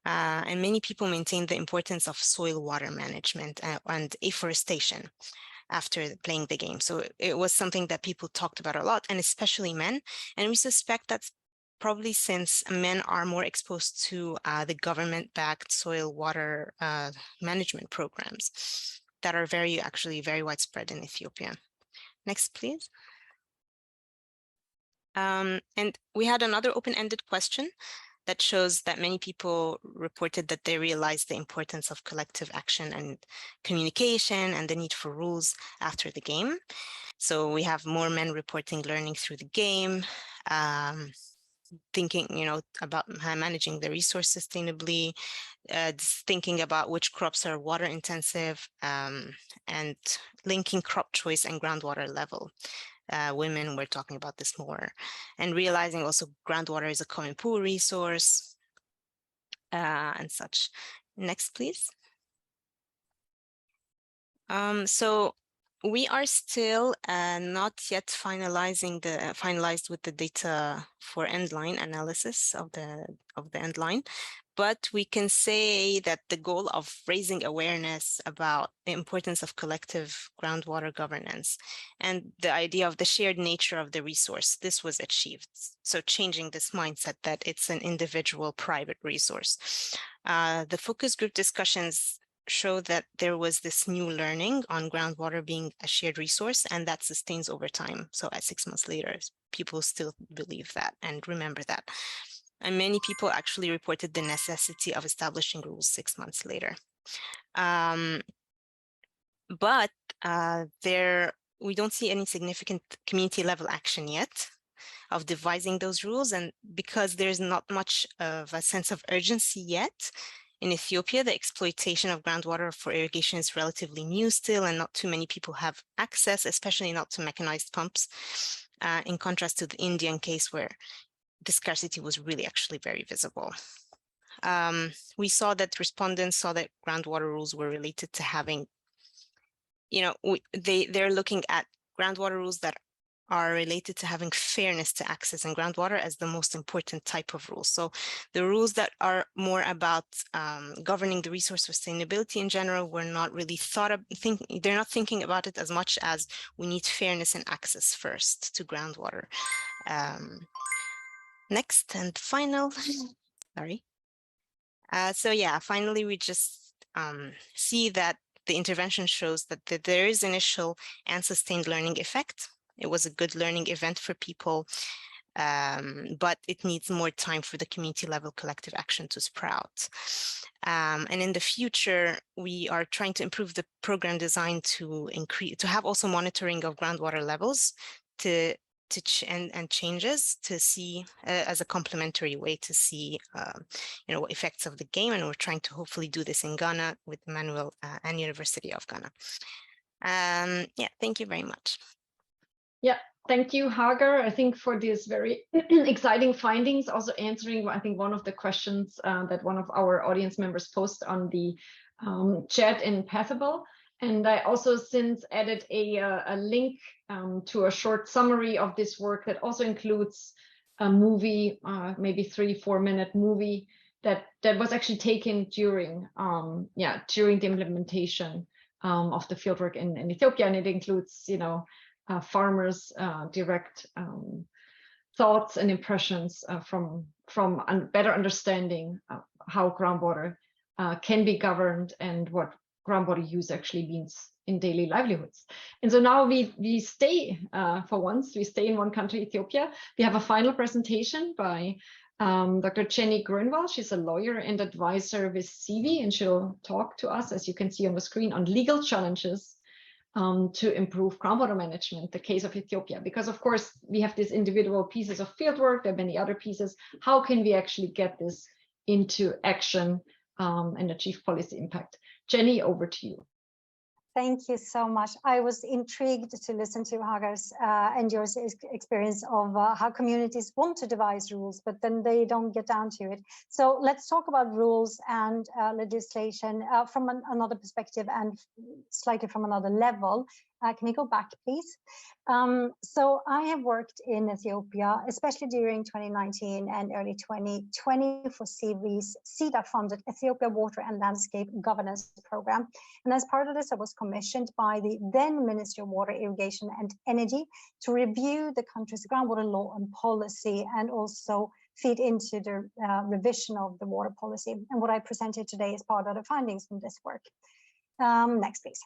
And many people maintained the importance of soil water management and afforestation after playing the game. So it was something that people talked about a lot, and especially men. And we suspect that's probably since men are more exposed to the government-backed soil water management programs that are actually very widespread in Ethiopia. Next, please. And we had another open-ended question that shows that many people reported that they realized the importance of collective action and communication and the need for rules after the game. So we have more men reporting learning through the game, thinking, about managing the resource sustainably, thinking about which crops are water intensive, and linking crop choice and groundwater level. women were talking about this more, and realizing also groundwater is a common pool resource and such. Next, please. So we are still not yet finalized with the data for endline analysis of the endline, but we can say that the goal of raising awareness about the importance of collective groundwater governance and the idea of the shared nature of the resource, this was achieved. So changing this mindset that it's an individual private resource. The focus group discussions show that there was this new learning on groundwater being a shared resource, and that sustains over time. So at 6 months later, people still believe that and remember that. And many people actually reported the necessity of establishing rules 6 months later. But we don't see any significant community level action yet of devising those rules. And because there's not much of a sense of urgency yet, in Ethiopia, the exploitation of groundwater for irrigation is relatively new still, and not too many people have access, especially not to mechanized pumps, in contrast to the Indian case where the scarcity was really actually very visible. We saw that respondents saw that groundwater rules were related to having, they're looking at groundwater rules that are related to having fairness to access in groundwater as the most important type of rules. So the rules that are more about governing the resource sustainability in general were not really they're not thinking about it as much as we need fairness and access first to groundwater. Next and final, sorry. So yeah, finally, we just see that the intervention shows that there is initial and sustained learning effect. It was a good learning event for people, but it needs more time for the community level collective action to sprout. And in the future, we are trying to improve the program design to have also monitoring of groundwater levels and changes to see as a complementary way to see effects of the game, and we're trying to hopefully do this in Ghana with Emmanuel and University of Ghana. Yeah, thank you very much. Yeah, thank you, Hagar, I think for these very exciting findings, also answering, I think, one of the questions that one of our audience members posted on the chat in Pathable. And I also since added a link to a short summary of this work that also includes a movie, maybe 3-4 minute movie that was actually taken during the implementation of the fieldwork in Ethiopia, and it includes farmers' direct thoughts and impressions from a better understanding of how groundwater can be governed and what groundwater use actually means in daily livelihoods. And so now we stay, for once, we stay in one country, Ethiopia. We have a final presentation by Dr. Jenny Groundwater. She's a lawyer and advisor with CIVI, and she'll talk to us, as you can see on the screen, on legal challenges to improve groundwater management, the case of Ethiopia. Because of course, we have these individual pieces of fieldwork, there are many other pieces. How can we actually get this into action and achieve policy impact? Jenny, over to you. Thank you so much. I was intrigued to listen to Hagar's and your experience of how communities want to devise rules, but then they don't get down to it. So let's talk about rules and legislation from another perspective and slightly from another level. Can you go back, please? So I have worked in Ethiopia, especially during 2019 and early 2020 for CIVI's CEDA-funded Ethiopia Water and Landscape Governance Program. And as part of this, I was commissioned by the then Ministry of Water, Irrigation and Energy to review the country's groundwater law and policy and also feed into the revision of the water policy. And what I presented today is part of the findings from this work. Next, please.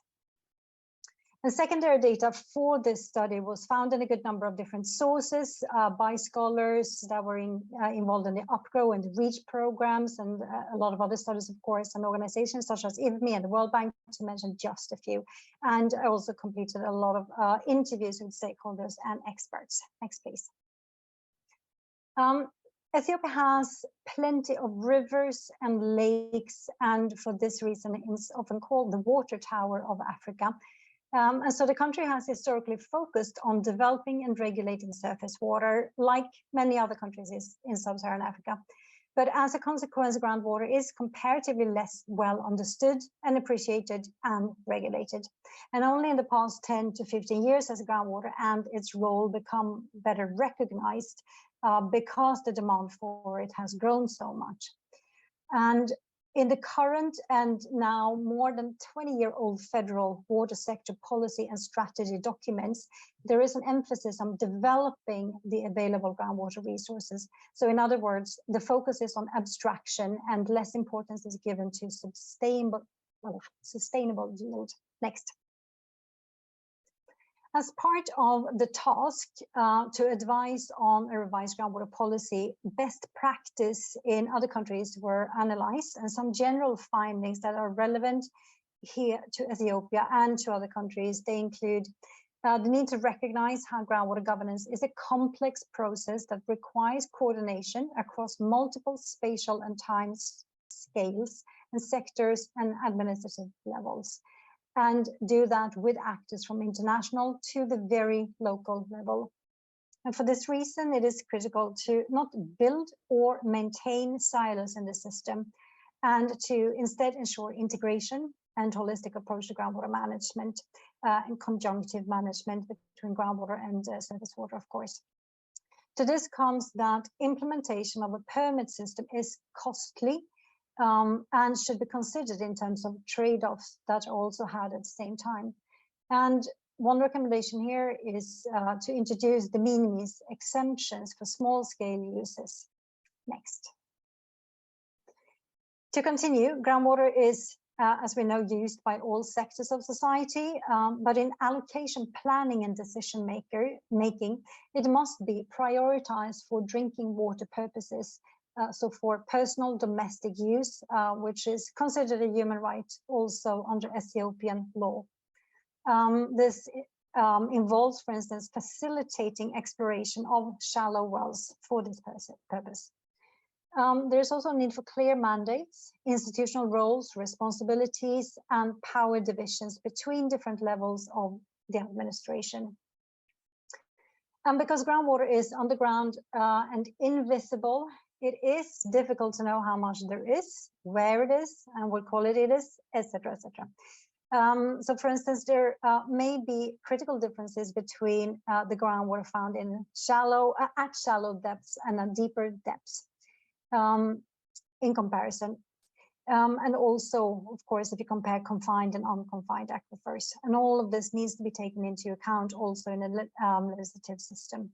And secondary data for this study was found in a good number of different sources by scholars that were involved in the UPGROW and the REACH programs, and a lot of other studies, of course, and organizations such as IVMI and the World Bank, to mention just a few. And I also completed a lot of interviews with stakeholders and experts. Next, please. Ethiopia has plenty of rivers and lakes, and for this reason, it's often called the water tower of Africa. And so the country has historically focused on developing and regulating surface water, like many other countries in sub-Saharan Africa. But as a consequence, groundwater is comparatively less well understood and appreciated and regulated. And only in the past 10 to 15 years has groundwater and its role become better recognized because the demand for it has grown so much. And in the current and now more than 20-year-old federal water sector policy and strategy documents, there is an emphasis on developing the available groundwater resources. So in other words, the focus is on abstraction and less importance is given to sustainable yield. Next. As part of the task to advise on a revised groundwater policy, best practice in other countries were analyzed, and some general findings that are relevant here to Ethiopia and to other countries, they include the need to recognize how groundwater governance is a complex process that requires coordination across multiple spatial and time scales and sectors and administrative levels, and do that with actors from international to the very local level. And for this reason, it is critical to not build or maintain silos in the system, and to instead ensure integration and holistic approach to groundwater management and conjunctive management between groundwater and surface water, of course. To this comes that implementation of a permit system is costly, and should be considered in terms of trade-offs that are also had at the same time. And one recommendation here is to introduce de minimis exemptions for small-scale uses. Next. To continue, groundwater is, as we know, used by all sectors of society, but in allocation planning and decision making, it must be prioritized for drinking water purposes. So for personal domestic use, which is considered a human right also under Ethiopian law. This involves, for instance, facilitating exploration of shallow wells for this purpose. There's also a need for clear mandates, institutional roles, responsibilities, and power divisions between different levels of the administration. And because groundwater is underground and invisible, it is difficult to know how much there is, where it is, and what quality it is, etc., etc. So for instance, there may be critical differences between the groundwater found in at shallow depths and at deeper depths in comparison. And also, of course, if you compare confined and unconfined aquifers. And all of this needs to be taken into account also in a legislative system.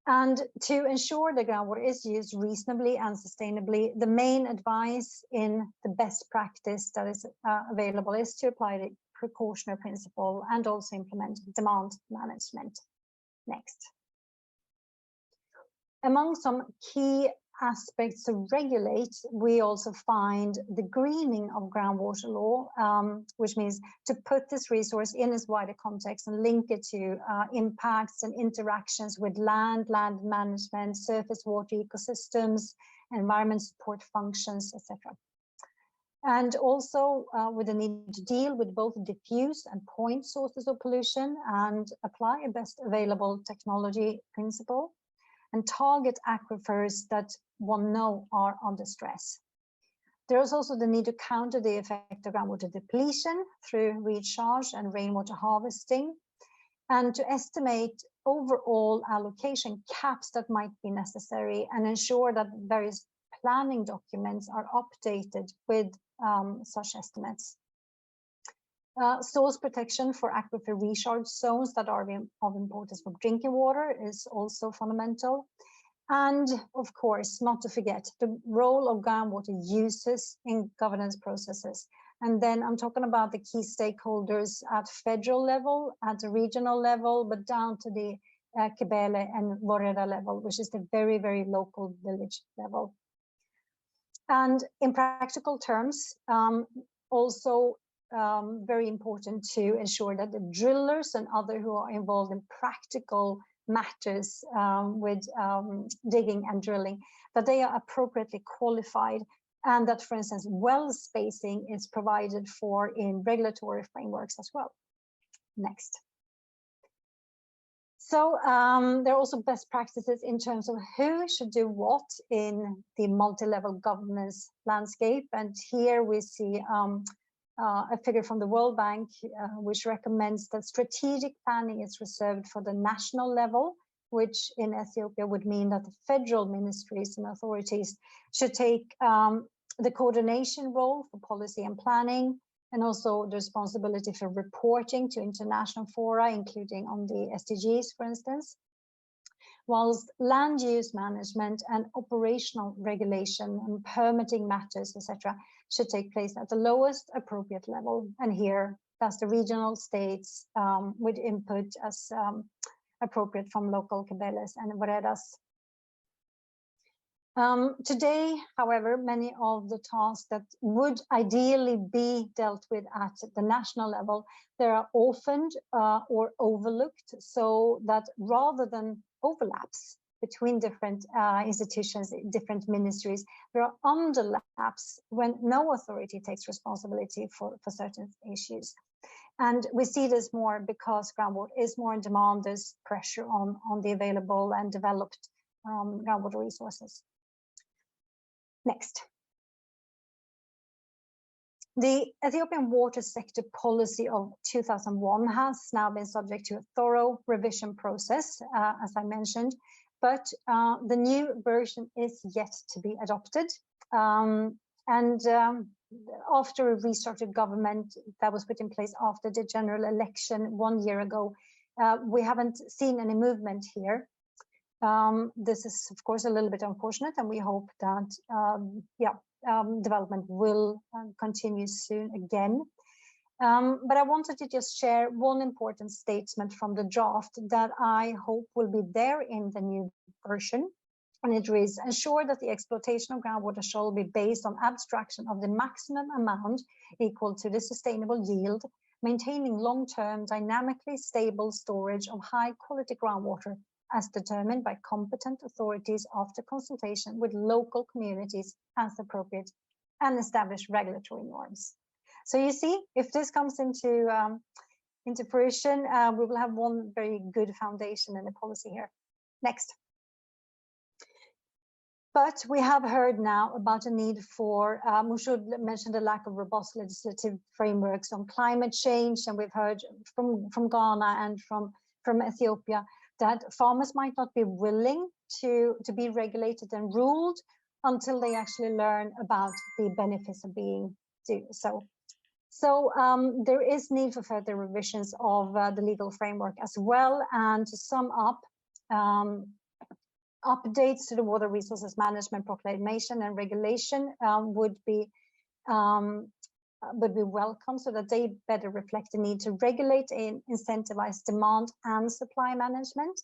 And to ensure the groundwater is used reasonably and sustainably, the main advice in the best practice that is available is to apply the precautionary principle and also implement demand management. Next. Among some key aspects to regulate, we also find the greening of groundwater law, which means to put this resource in its wider context and link it to impacts and interactions with land management, surface water ecosystems, environment support functions, etc. And also with the need to deal with both diffuse and point sources of pollution and apply a best available technology principle, and target aquifers that one know are under stress. There is also the need to counter the effect of groundwater depletion through recharge and rainwater harvesting, and to estimate overall allocation caps that might be necessary and ensure that various planning documents are updated with such estimates. Source protection for aquifer recharge zones that are of importance for drinking water is also fundamental. And of course, not to forget the role of groundwater users in governance processes. And then I'm talking about the key stakeholders at federal level, at the regional level, but down to the Kibele and Woreda level, which is the very, very local village level. And in practical terms, also very important to ensure that the drillers and others who are involved in practical matters with digging and drilling, that they are appropriately qualified, and that, for instance, well spacing is provided for in regulatory frameworks as well. Next. So there are also best practices in terms of who should do what in the multi-level governance landscape. And here we see a figure from the World Bank, which recommends that strategic planning is reserved for the national level, which in Ethiopia would mean that the federal ministries and authorities should take the coordination role for policy and planning, and also the responsibility for reporting to international fora, including on the SDGs, for instance. Whilst land use management and operational regulation and permitting matters, etc., should take place at the lowest appropriate level. And here, that's the regional states with input as appropriate from local cabeles and veredas. Today, however, many of the tasks that would ideally be dealt with at the national level, they are orphaned or overlooked, so that rather than overlaps between different institutions, different ministries, there are underlaps when no authority takes responsibility for certain issues. And we see this more because groundwater is more in demand. There's pressure on the available and developed groundwater resources. Next. The Ethiopian water sector policy of 2001 has now been subject to a thorough revision process, as I mentioned, but the new version is yet to be adopted. After a restarted government that was put in place after the general election 1 year ago, we haven't seen any movement here. This is, of course, a little bit unfortunate, and we hope that development will continue soon again. But I wanted to just share one important statement from the draft that I hope will be there in the new version. And it reads, ensure that the exploitation of groundwater shall be based on abstraction of the maximum amount equal to the sustainable yield, maintaining long-term dynamically stable storage of high-quality groundwater as determined by competent authorities after consultation with local communities as appropriate, and establish regulatory norms. So you see, if this comes into fruition, we will have one very good foundation in the policy here. Next. But we have heard now about a need for, Mushud mentioned the lack of robust legislative frameworks on climate change, and we've heard from Ghana and from Ethiopia that farmers might not be willing to be regulated and ruled until they actually learn about the benefits of being so. So there is need for further revisions of the legal framework as well. And to sum up, updates to the Water Resources Management Proclamation and Regulation would be welcome, so that they better reflect the need to regulate and incentivize demand and supply management,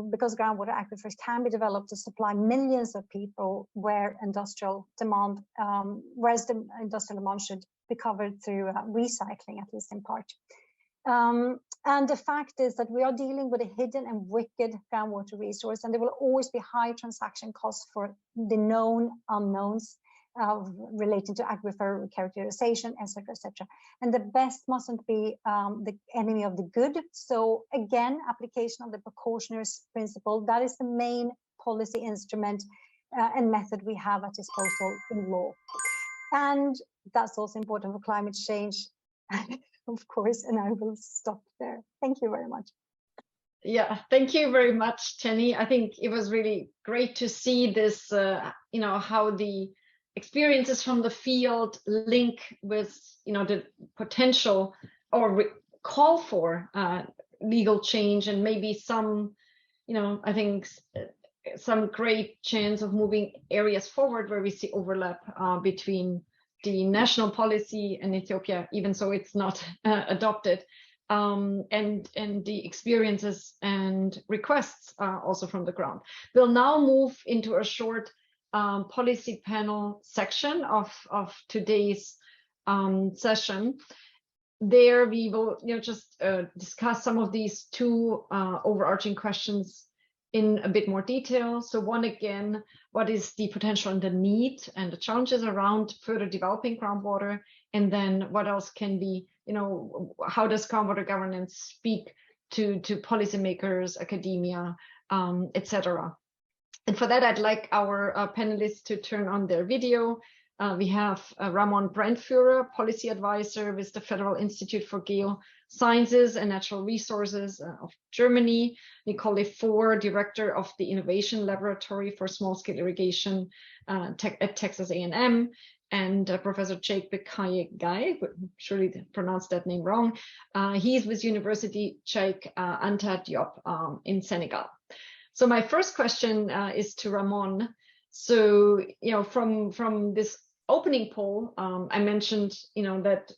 because groundwater aquifers can be developed to supply millions of people where industrial demand, whereas the industrial demand should be covered through recycling, at least in part. And the fact is that we are dealing with a hidden and wicked groundwater resource, and there will always be high transaction costs for the known unknowns relating to aquifer characterization, etc., etc. And the best mustn't be the enemy of the good. So again, application of the precautionary principle, that is the main policy instrument and method we have at disposal in law. And that's also important for climate change, of course, and I will stop there. Thank you very much. Yeah, thank you very much, Jenny. I think it was really great to see this, how the experiences from the field link with, the potential or call for legal change, and maybe some, I think some great chance of moving areas forward where we see overlap between the national policy in Ethiopia, even so it's not adopted, and the experiences and requests also from the ground. We'll now move into a short policy panel section of today's session. There we will just discuss some of these two overarching questions in a bit more detail. So one, again, what is the potential and the need and the challenges around further developing groundwater? And then what else can be, how does groundwater governance speak to policymakers, academia, etc. And for that, I'd like our panelists to turn on their video. We have Ramon Brandführer, policy advisor with the Federal Institute for Geosciences and Natural Resources of Germany, Nicole Four, director of the Innovation Laboratory for Small-Scale Irrigation at Texas A&M, and Professor Jake Bekaye, surely pronounced that name wrong. He's with University Cheikh Anta Diop in Senegal. So my first question is to Ramon. So, from this opening poll, I mentioned, that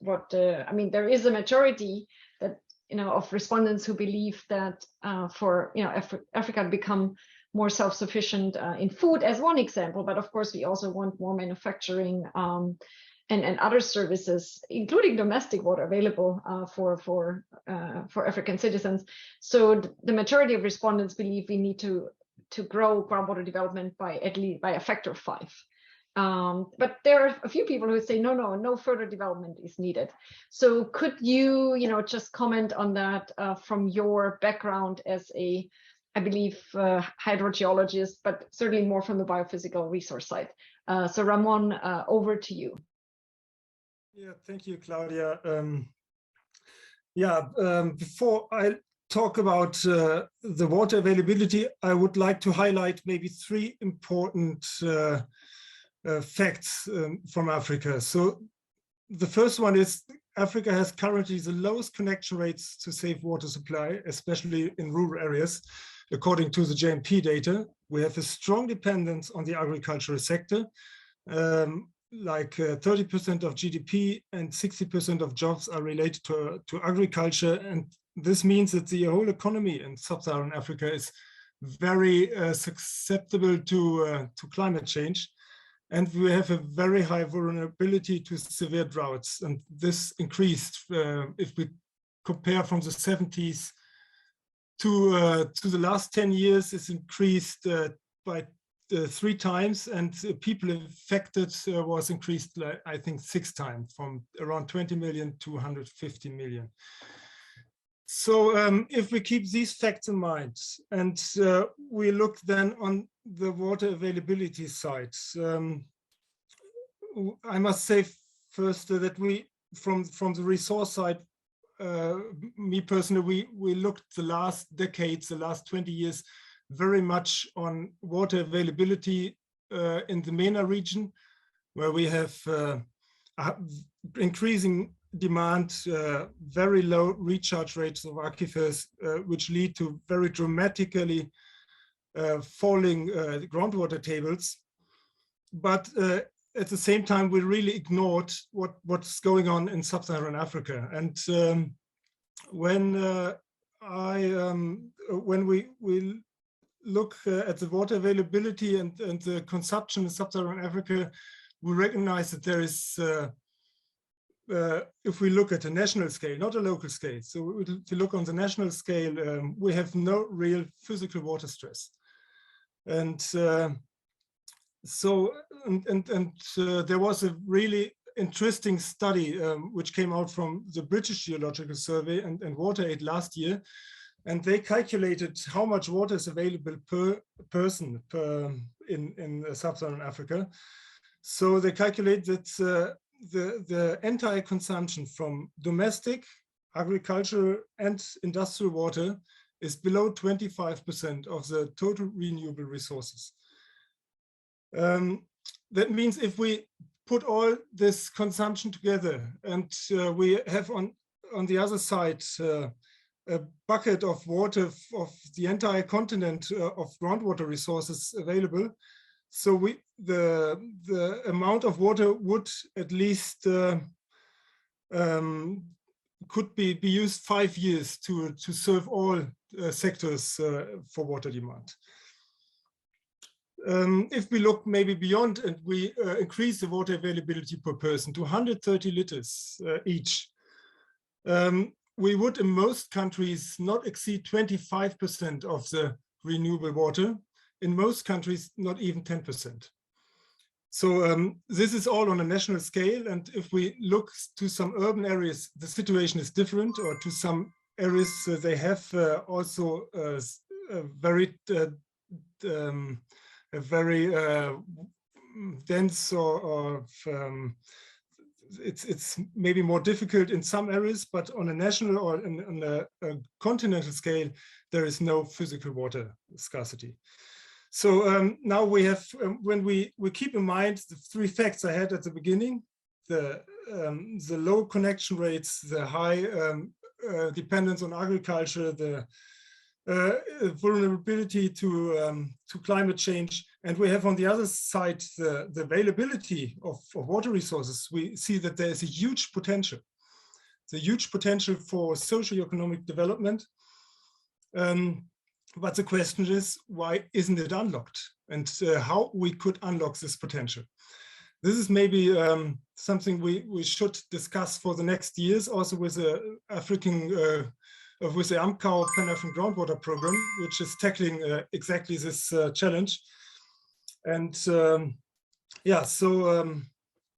there is a majority that, of respondents who believe that for, Africa to become more self-sufficient in food as one example, but of course we also want more manufacturing and other services, including domestic water, available for African citizens. So the majority of respondents believe we need to grow groundwater development by a factor of 5. But there are a few people who say no further development is needed. So could you just comment on that from your background as a, I believe, hydrogeologist, but certainly more from the biophysical resource side. So Ramon, over to you. Yeah, thank you, Claudia. Before I talk about the water availability, I would like to highlight maybe 3 important facts from Africa. So the first one is Africa has currently the lowest connection rates to safe water supply, especially in rural areas. According to the JMP data, we have a strong dependence on the agricultural sector. Like 30% of GDP and 60% of jobs are related to agriculture. And this means that the whole economy in sub-Saharan Africa is very susceptible to climate change. And we have a very high vulnerability to severe droughts. And this increased, if we compare from the 70s to the last 10 years, it's increased by 3 times, and people affected was increased, I think, 6 times, from around 20 million to 150 million. So if we keep these facts in mind, and we look then on the water availability side, I must say first that we, from the resource side, me personally, we looked the last decades, the last 20 years, very much on water availability in the MENA region, where we have increasing demand, very low recharge rates of aquifers, which lead to very dramatically falling groundwater tables. But at the same time, we really ignored what's going on in sub-Saharan Africa. And when we look at the water availability and the consumption in sub-Saharan Africa, we recognize that there is, if we look at a national scale, not a local scale, so if you look on the national scale, we have no real physical water stress. And there was a really interesting study which came out from the British Geological Survey and WaterAid last year, and they calculated how much water is available per person in sub-Saharan Africa. So they calculate that the entire consumption from domestic, agricultural, and industrial water is below 25% of the total renewable resources. That means if we put all this consumption together, and we have on the other side a bucket of water of the entire continent of groundwater resources available, so the amount of water would at least could be used 5 years to serve all sectors for water demand. If we look maybe beyond and we increase the water availability per person to 130 liters each, we would in most countries not exceed 25% of the renewable water. In most countries, not even 10%. So this is all on a national scale. And if we look to some urban areas, the situation is different, or to some areas, they have also a very dense or it's maybe more difficult in some areas, but on a national or on a continental scale, there is no physical water scarcity. So now we have, when we keep in mind the three facts I had at the beginning, the low connection rates, the high dependence on agriculture, the vulnerability to climate change, and we have on the other side the availability of water resources, we see that there is a huge potential. It's a huge potential for socio-economic development. But the question is, why isn't it unlocked? And how we could unlock this potential. This is maybe something we should discuss for the next years, also with the African with the AMCAO Pan-African Groundwater Program, which is tackling exactly this challenge. And yeah, so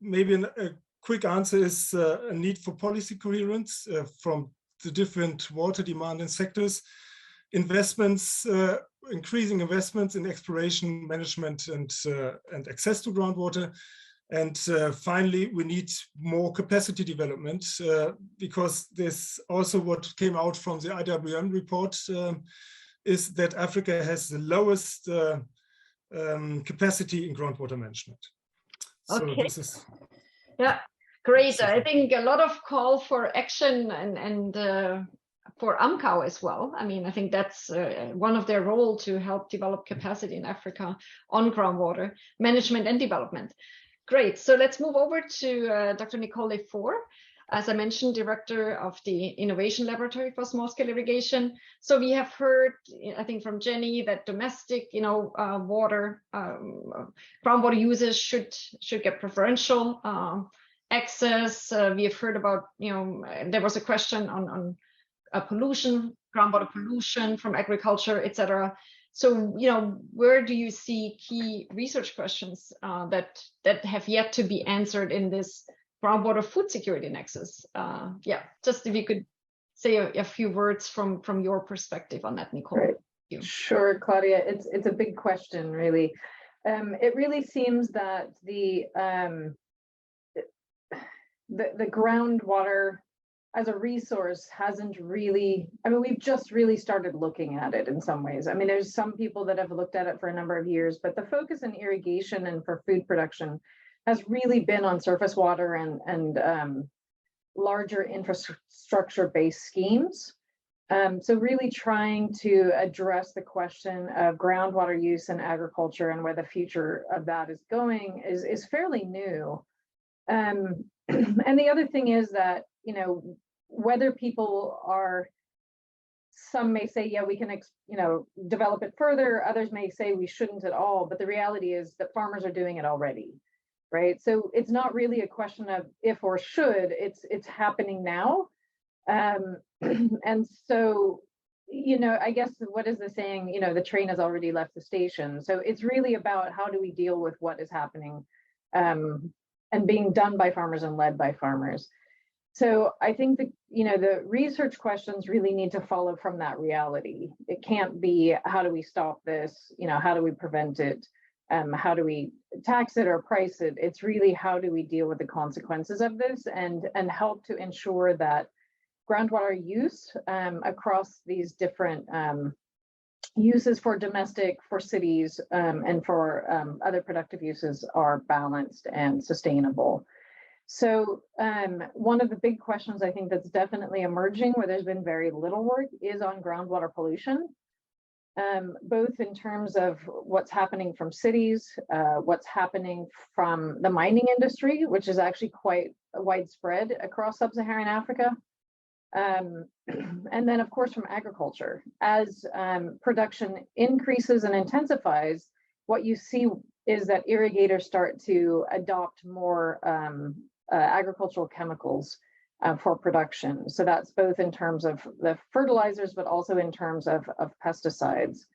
maybe a quick answer is a need for policy coherence from the different water demanding sectors, investments, increasing investments in exploration, management, and access to groundwater. And finally, we need more capacity development because this also what came out from the IWM report is that Africa has the lowest capacity in groundwater management. Okay. So this is, yeah, great. I think a lot of call for action and for AMCAO as well. I mean, I think that's one of their role to help develop capacity in Africa on groundwater management and development. Great. So let's move over to Dr. Nicole Lefort, as I mentioned, director of the Innovation Laboratory for Small-Scale Irrigation. So we have heard, I think, from Jenny that domestic, water, groundwater users should get preferential access. We have heard about, there was a question on pollution, groundwater pollution from agriculture, etc. So, where do you see key research questions that have yet to be answered in this groundwater food security nexus? Yeah, just if you could say a few words from your perspective on that, Nicole. Right. Sure, Claudia. It's a big question, really. It really seems that the groundwater as a resource hasn't really, we've just really started looking at it in some ways. There's some people that have looked at it for a number of years, but the focus in irrigation and for food production has really been on surface water and larger infrastructure-based schemes. So really trying to address the question of groundwater use in agriculture and where the future of that is going is fairly new. And the other thing is that, whether people are, some may say, yeah, we can, develop it further. Others may say we shouldn't at all. But the reality is that farmers are doing it already, right? So it's not really a question of if or should. It's happening now. And so, I guess what is the saying? The train has already left the station. So it's really about how do we deal with what is happening, and being done by farmers and led by farmers. So I think the research questions really need to follow from that reality. It can't be how do we stop this? How do we prevent it? How do we tax it or price it? It's really how do we deal with the consequences of this and help to ensure that groundwater use across these different uses for domestic, for cities, and for other productive uses are balanced and sustainable. So one of the big questions I think that's definitely emerging where there's been very little work is on groundwater pollution, both in terms of what's happening from cities, what's happening from the mining industry, which is actually quite widespread across sub-Saharan Africa. And then, of course, from agriculture. As production increases and intensifies, what you see is that irrigators start to adopt more agricultural chemicals for production. So that's both in terms of the fertilizers, but also in terms of pesticides.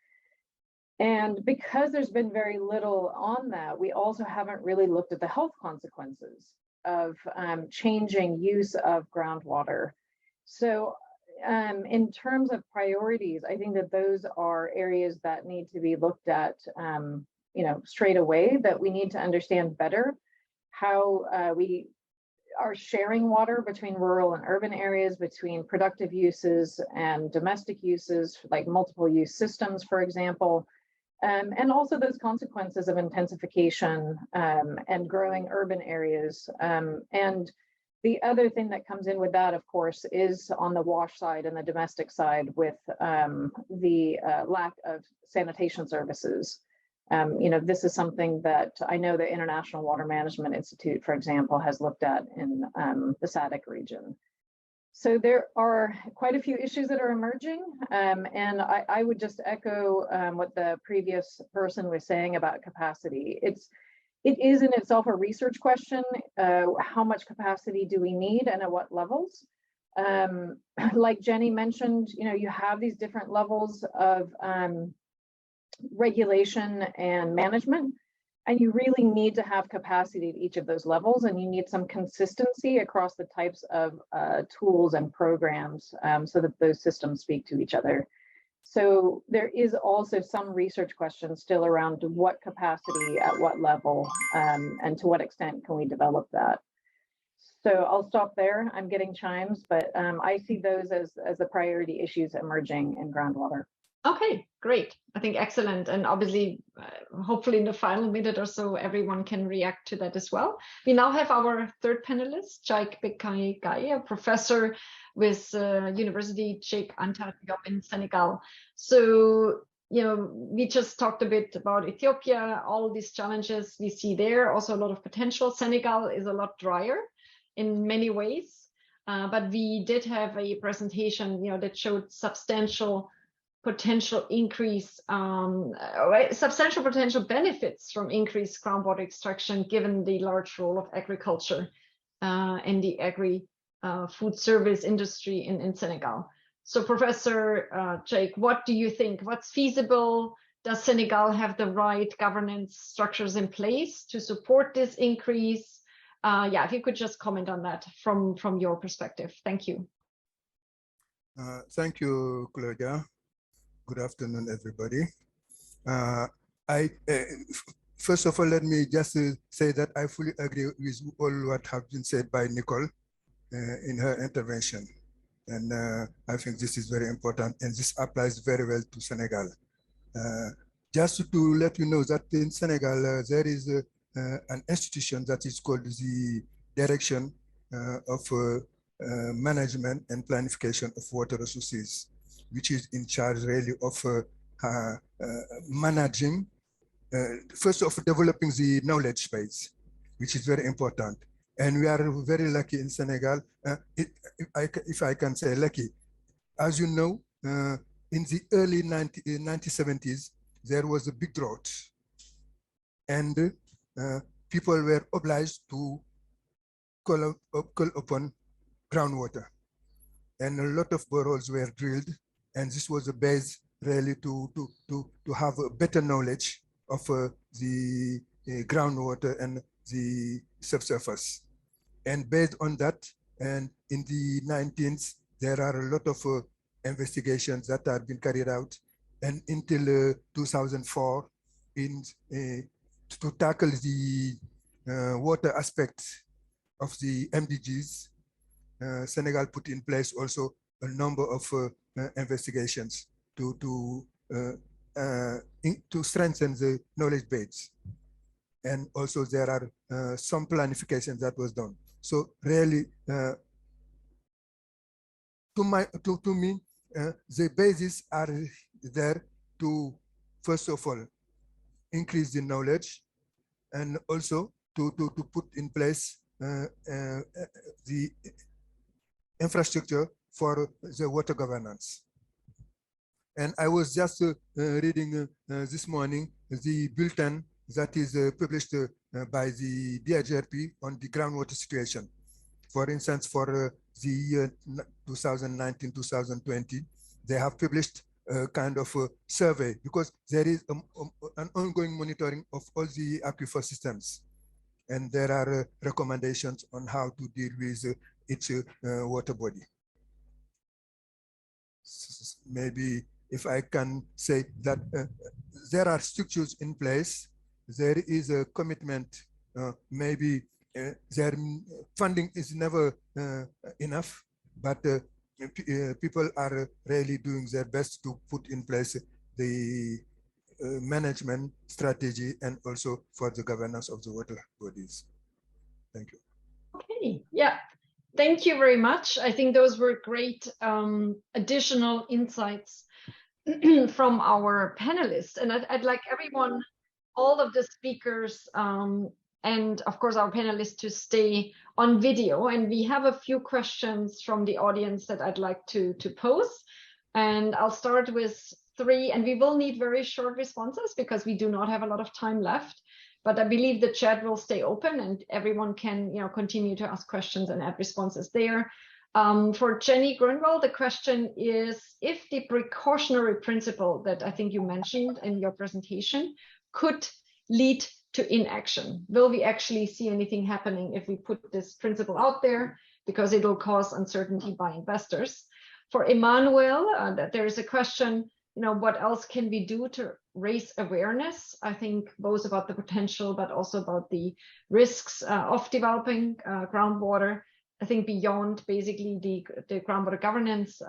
And because there's been very little on that, we also haven't really looked at the health consequences of changing use of groundwater. So in terms of priorities, I think that those are areas that need to be looked at straight away, that we need to understand better how we are sharing water between rural and urban areas, between productive uses and domestic uses, like multiple use systems, for example, and also those consequences of intensification and growing urban areas. And the other thing that comes in with that, of course, is on the wash side and the domestic side with the lack of sanitation services. This is something that I know the International Water Management Institute, for example, has looked at in the SADC region. So there are quite a few issues that are emerging, and I would just echo what the previous person was saying about capacity. It is in itself a research question. How much capacity do we need and at what levels? Like Jenny mentioned, you have these different levels of regulation and management, and you really need to have capacity at each of those levels, and you need some consistency across the types of tools and programs so that those systems speak to each other. So there is also some research questions still around what capacity at what level and to what extent can we develop that. So I'll stop there. I'm getting chimes, but I see those as the priority issues emerging in groundwater. Okay, great. I think excellent. And obviously, hopefully in the final minute or so, everyone can react to that as well. We now have our third panelist, Jaik Bekai, a professor with University Cheikh Anta Diop in Senegal. So, we just talked a bit about Ethiopia, all these challenges we see there, also a lot of potential. Senegal is a lot drier in many ways, but we did have a presentation, that showed substantial potential increase, substantial potential benefits from increased groundwater extraction, given the large role of agriculture and the agri-food service industry in Senegal. So Professor Cheikh, what do you think? What's feasible? Does Senegal have the right governance structures in place to support this increase? If you could just comment on that from your perspective. Thank you. Thank you, Claudia. Good afternoon, everybody. First of all, let me just say that I fully agree with all what have been said by Nicole in her intervention. And I think this is very important, and this applies very well to Senegal. Just to let you know that in Senegal, there is an institution that is called the Direction of Management and Planification of Water Resources, which is in charge really of managing, first of developing the knowledge base, which is very important. And we are very lucky in Senegal, if I can say lucky. As you know, in the early 1970s, there was a big drought. And people were obliged to call upon groundwater. And a lot of boreholes were drilled. And this was a base really to have a better knowledge of the groundwater and the subsurface. And based on that, and in the 19th, there are a lot of investigations that have been carried out. And until 2004, to tackle the water aspect of the MDGs, Senegal put in place also a number of investigations to strengthen the knowledge base. And also there are some planification that was done. So really, to me, the bases are there to, first of all, increase the knowledge, and also to put in place the infrastructure for the water governance. And I was just reading this morning the bulletin that is published by the DIGRP on the groundwater situation. For instance, for the year 2019-2020, they have published kind of a survey, because there is an ongoing monitoring of all the aquifer systems. And there are recommendations on how to deal with each water body. Maybe if I can say that there are structures in place, there is a commitment, maybe their funding is never enough, but people are really doing their best to put in place the management strategy and also for the governance of the water bodies. Thank you. Okay, yeah. Thank you very much. I think those were great additional insights from our panelists. And I'd like everyone, all of the speakers, and of course our panelists, to stay on video. And we have a few questions from the audience that I'd like to pose. And I'll start with 3, and we will need very short responses because we do not have a lot of time left. But I believe the chat will stay open and everyone can, continue to ask questions and add responses there. For Jenny Grunwald, the question is, if the precautionary principle that I think you mentioned in your presentation could lead to inaction, will we actually see anything happening if we put this principle out there, because it will cause uncertainty by investors? For Emmanuel, that there is a question, what else can we do to raise awareness? I think both about the potential, but also about the risks of developing groundwater. I think beyond basically the groundwater governance,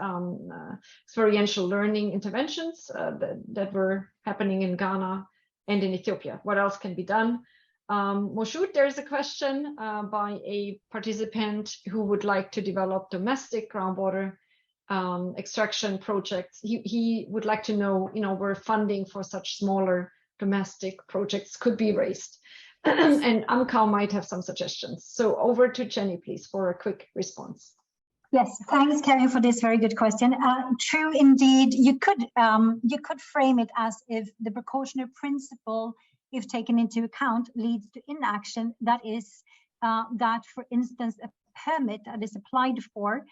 experiential learning interventions that were happening in Ghana and in Ethiopia. What else can be done? Moshood, there's a question by a participant who would like to develop domestic groundwater extraction projects. He would like to know, where funding for such smaller domestic projects could be raised. And Amkau might have some suggestions. So over to Jenny, please, for a quick response. Yes, thanks, Kevin, for this very good question. True, indeed, you could frame it as if the precautionary principle, if taken into account, leads to inaction. That is, that, for instance, a permit that is applied for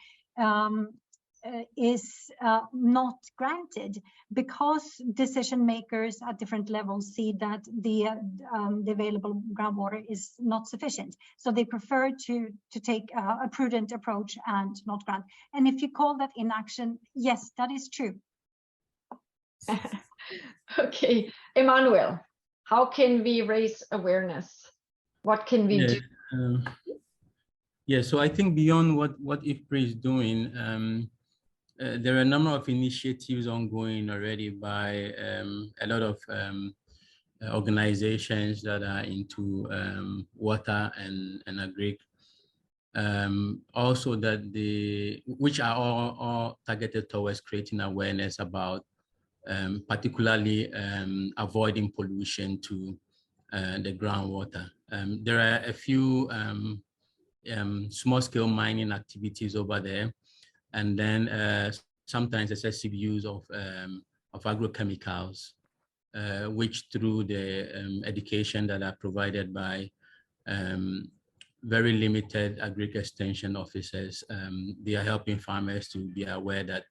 is not granted because decision makers at different levels see that the available groundwater is not sufficient. So they prefer to take a prudent approach and not grant. And if you call that inaction, yes, that is true. Okay, Emmanuel, how can we raise awareness? What can we do? Yeah, so I think beyond what IFPRI is doing, there are a number of initiatives ongoing already by a lot of organizations that are into water and agri. Also which are all targeted towards creating awareness about particularly avoiding pollution to the groundwater. There are a few small-scale mining activities over there. And then sometimes excessive use of agrochemicals, which through the education that are provided by very limited agri extension officers, they are helping farmers to be aware that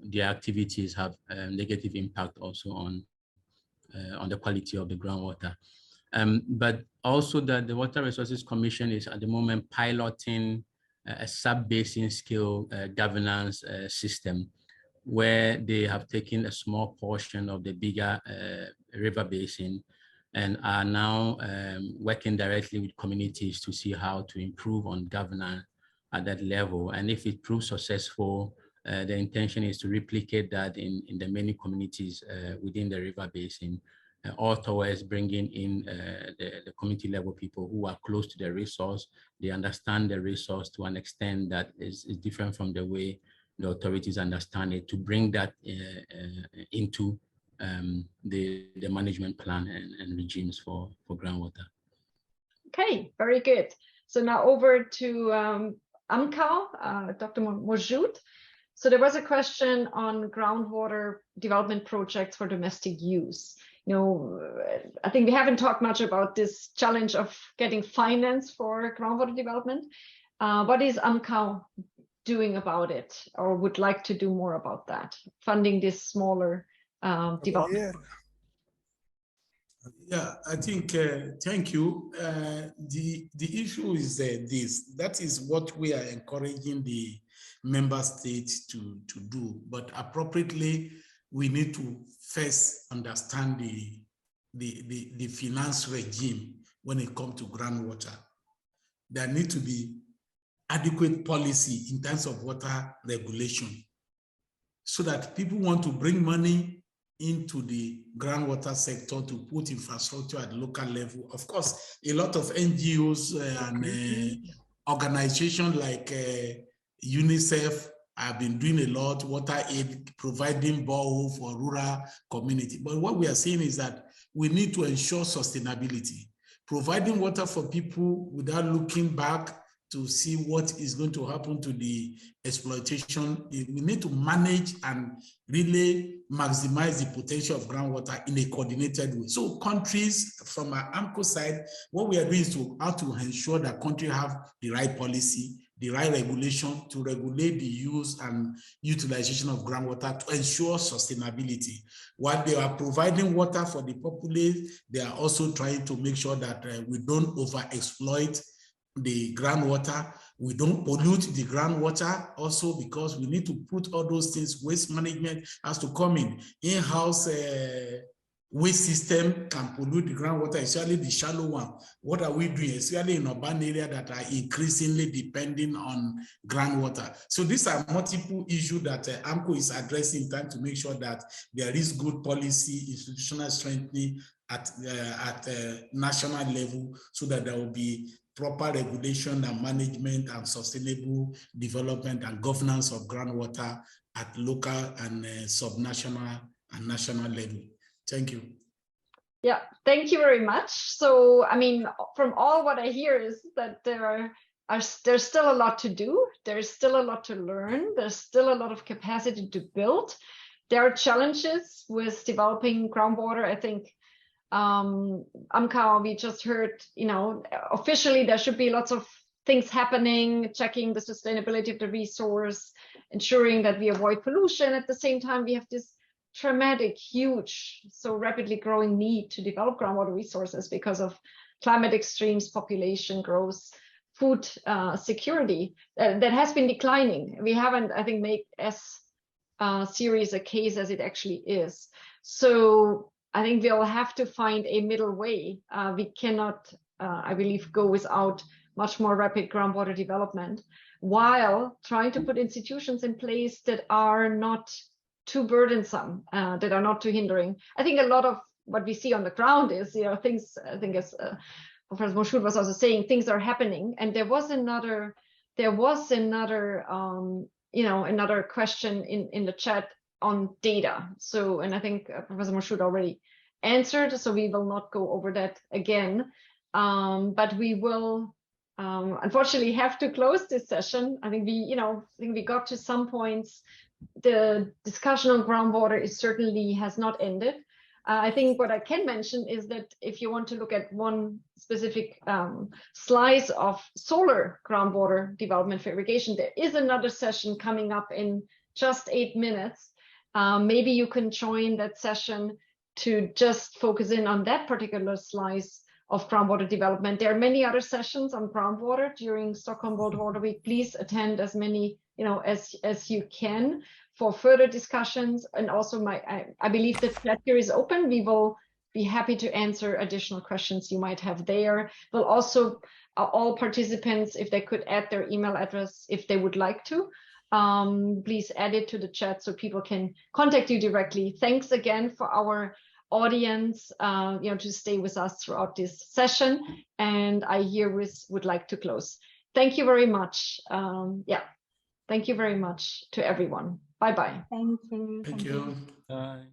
their activities have a negative impact also on the quality of the groundwater. But also that the Water Resources Commission is at the moment piloting a sub-basin scale governance system where they have taken a small portion of the bigger river basin and are now working directly with communities to see how to improve on governance at that level. And if it proves successful, the intention is to replicate that in the many communities within the river basin, all towards bringing in the community level people who are close to the resource. They understand the resource to an extent that is different from the way the authorities understand it, to bring that into the management plan and regimes for groundwater. Okay, very good. So now over to Amkau, Dr. Moshood. So there was a question on groundwater development projects for domestic use. I think we haven't talked much about this challenge of getting finance for groundwater development. What is Amkau doing about it or would like to do more about that, funding this smaller development? Yeah, I think, thank you. The issue is this, that is what we are encouraging the member states to do, but appropriately, we need to first understand the finance regime when it comes to groundwater. There need to be adequate policy in terms of water regulation so that people want to bring money into the groundwater sector to put infrastructure at the local level. Of course, a lot of NGOs and organizations like UNICEF have been doing a lot, water aid, providing borehole for rural community. But what we are saying is that we need to ensure sustainability, providing water for people without looking back to see what is going to happen to the exploitation. We need to manage and really maximize the potential of groundwater in a coordinated way. So countries, from our AMCO side, what we are doing is to how to ensure that countries have the right policy, the right regulation to regulate the use and utilization of groundwater to ensure sustainability. While they are providing water for the populace, they are also trying to make sure that we don't over-exploit the groundwater, we don't pollute the groundwater also, because we need to put all those things. Waste management has to come in-house. Waste system can pollute the groundwater, especially the shallow one. What are we doing, especially in urban areas that are increasingly depending on groundwater? So these are multiple issues that AMCO is addressing, trying to make sure that there is good policy, institutional strengthening at national level, so that there will be proper regulation and management and sustainable development and governance of groundwater at local and subnational and national level. Thank you. Yeah, thank you very much. So, I mean, from all what I hear is that there's still a lot to do. There's still a lot to learn. There's still a lot of capacity to build. There are challenges with developing groundwater. I think Amka, we just heard, you know, officially there should be lots of things happening, checking the sustainability of the resource, ensuring that we avoid pollution. At the same time, we have this dramatic, huge, so rapidly growing need to develop groundwater resources because of climate extremes, population growth, food security that has been declining. We haven't, I think, made as serious a case as it actually is. So I think we'll have to find a middle way. We cannot, I believe, go without much more rapid groundwater development while trying to put institutions in place that are not too burdensome, that are not too hindering. I think a lot of what we see on the ground is, you know, things, I think as Professor Moshood was also saying, things are happening. And there was another, you know, another question in the chat on data. So, and I think Professor Moshood already answered, so we will not go over that again. But we will unfortunately have to close this session. I think we got to some points. The discussion on groundwater has not ended. I think what I can mention is that if you want to look at one specific slice of solar groundwater development for irrigation, there is another session coming up in just 8 minutes. Maybe you can join that session to just focus in on that particular slice of groundwater development. There are many other sessions on groundwater during Stockholm World Water Week. Please attend as many, you know, as you can for further discussions. And also I believe that chat here is open. We will be happy to answer additional questions you might have there. We'll also, all participants, if they could add their email address if they would like to, please add it to the chat so people can contact you directly. Thanks again for our audience, you know, to stay with us throughout this session. And I would like to close. Thank you very much. Yeah, thank you very much to everyone. Bye-bye. Thank you. Thank you. Bye.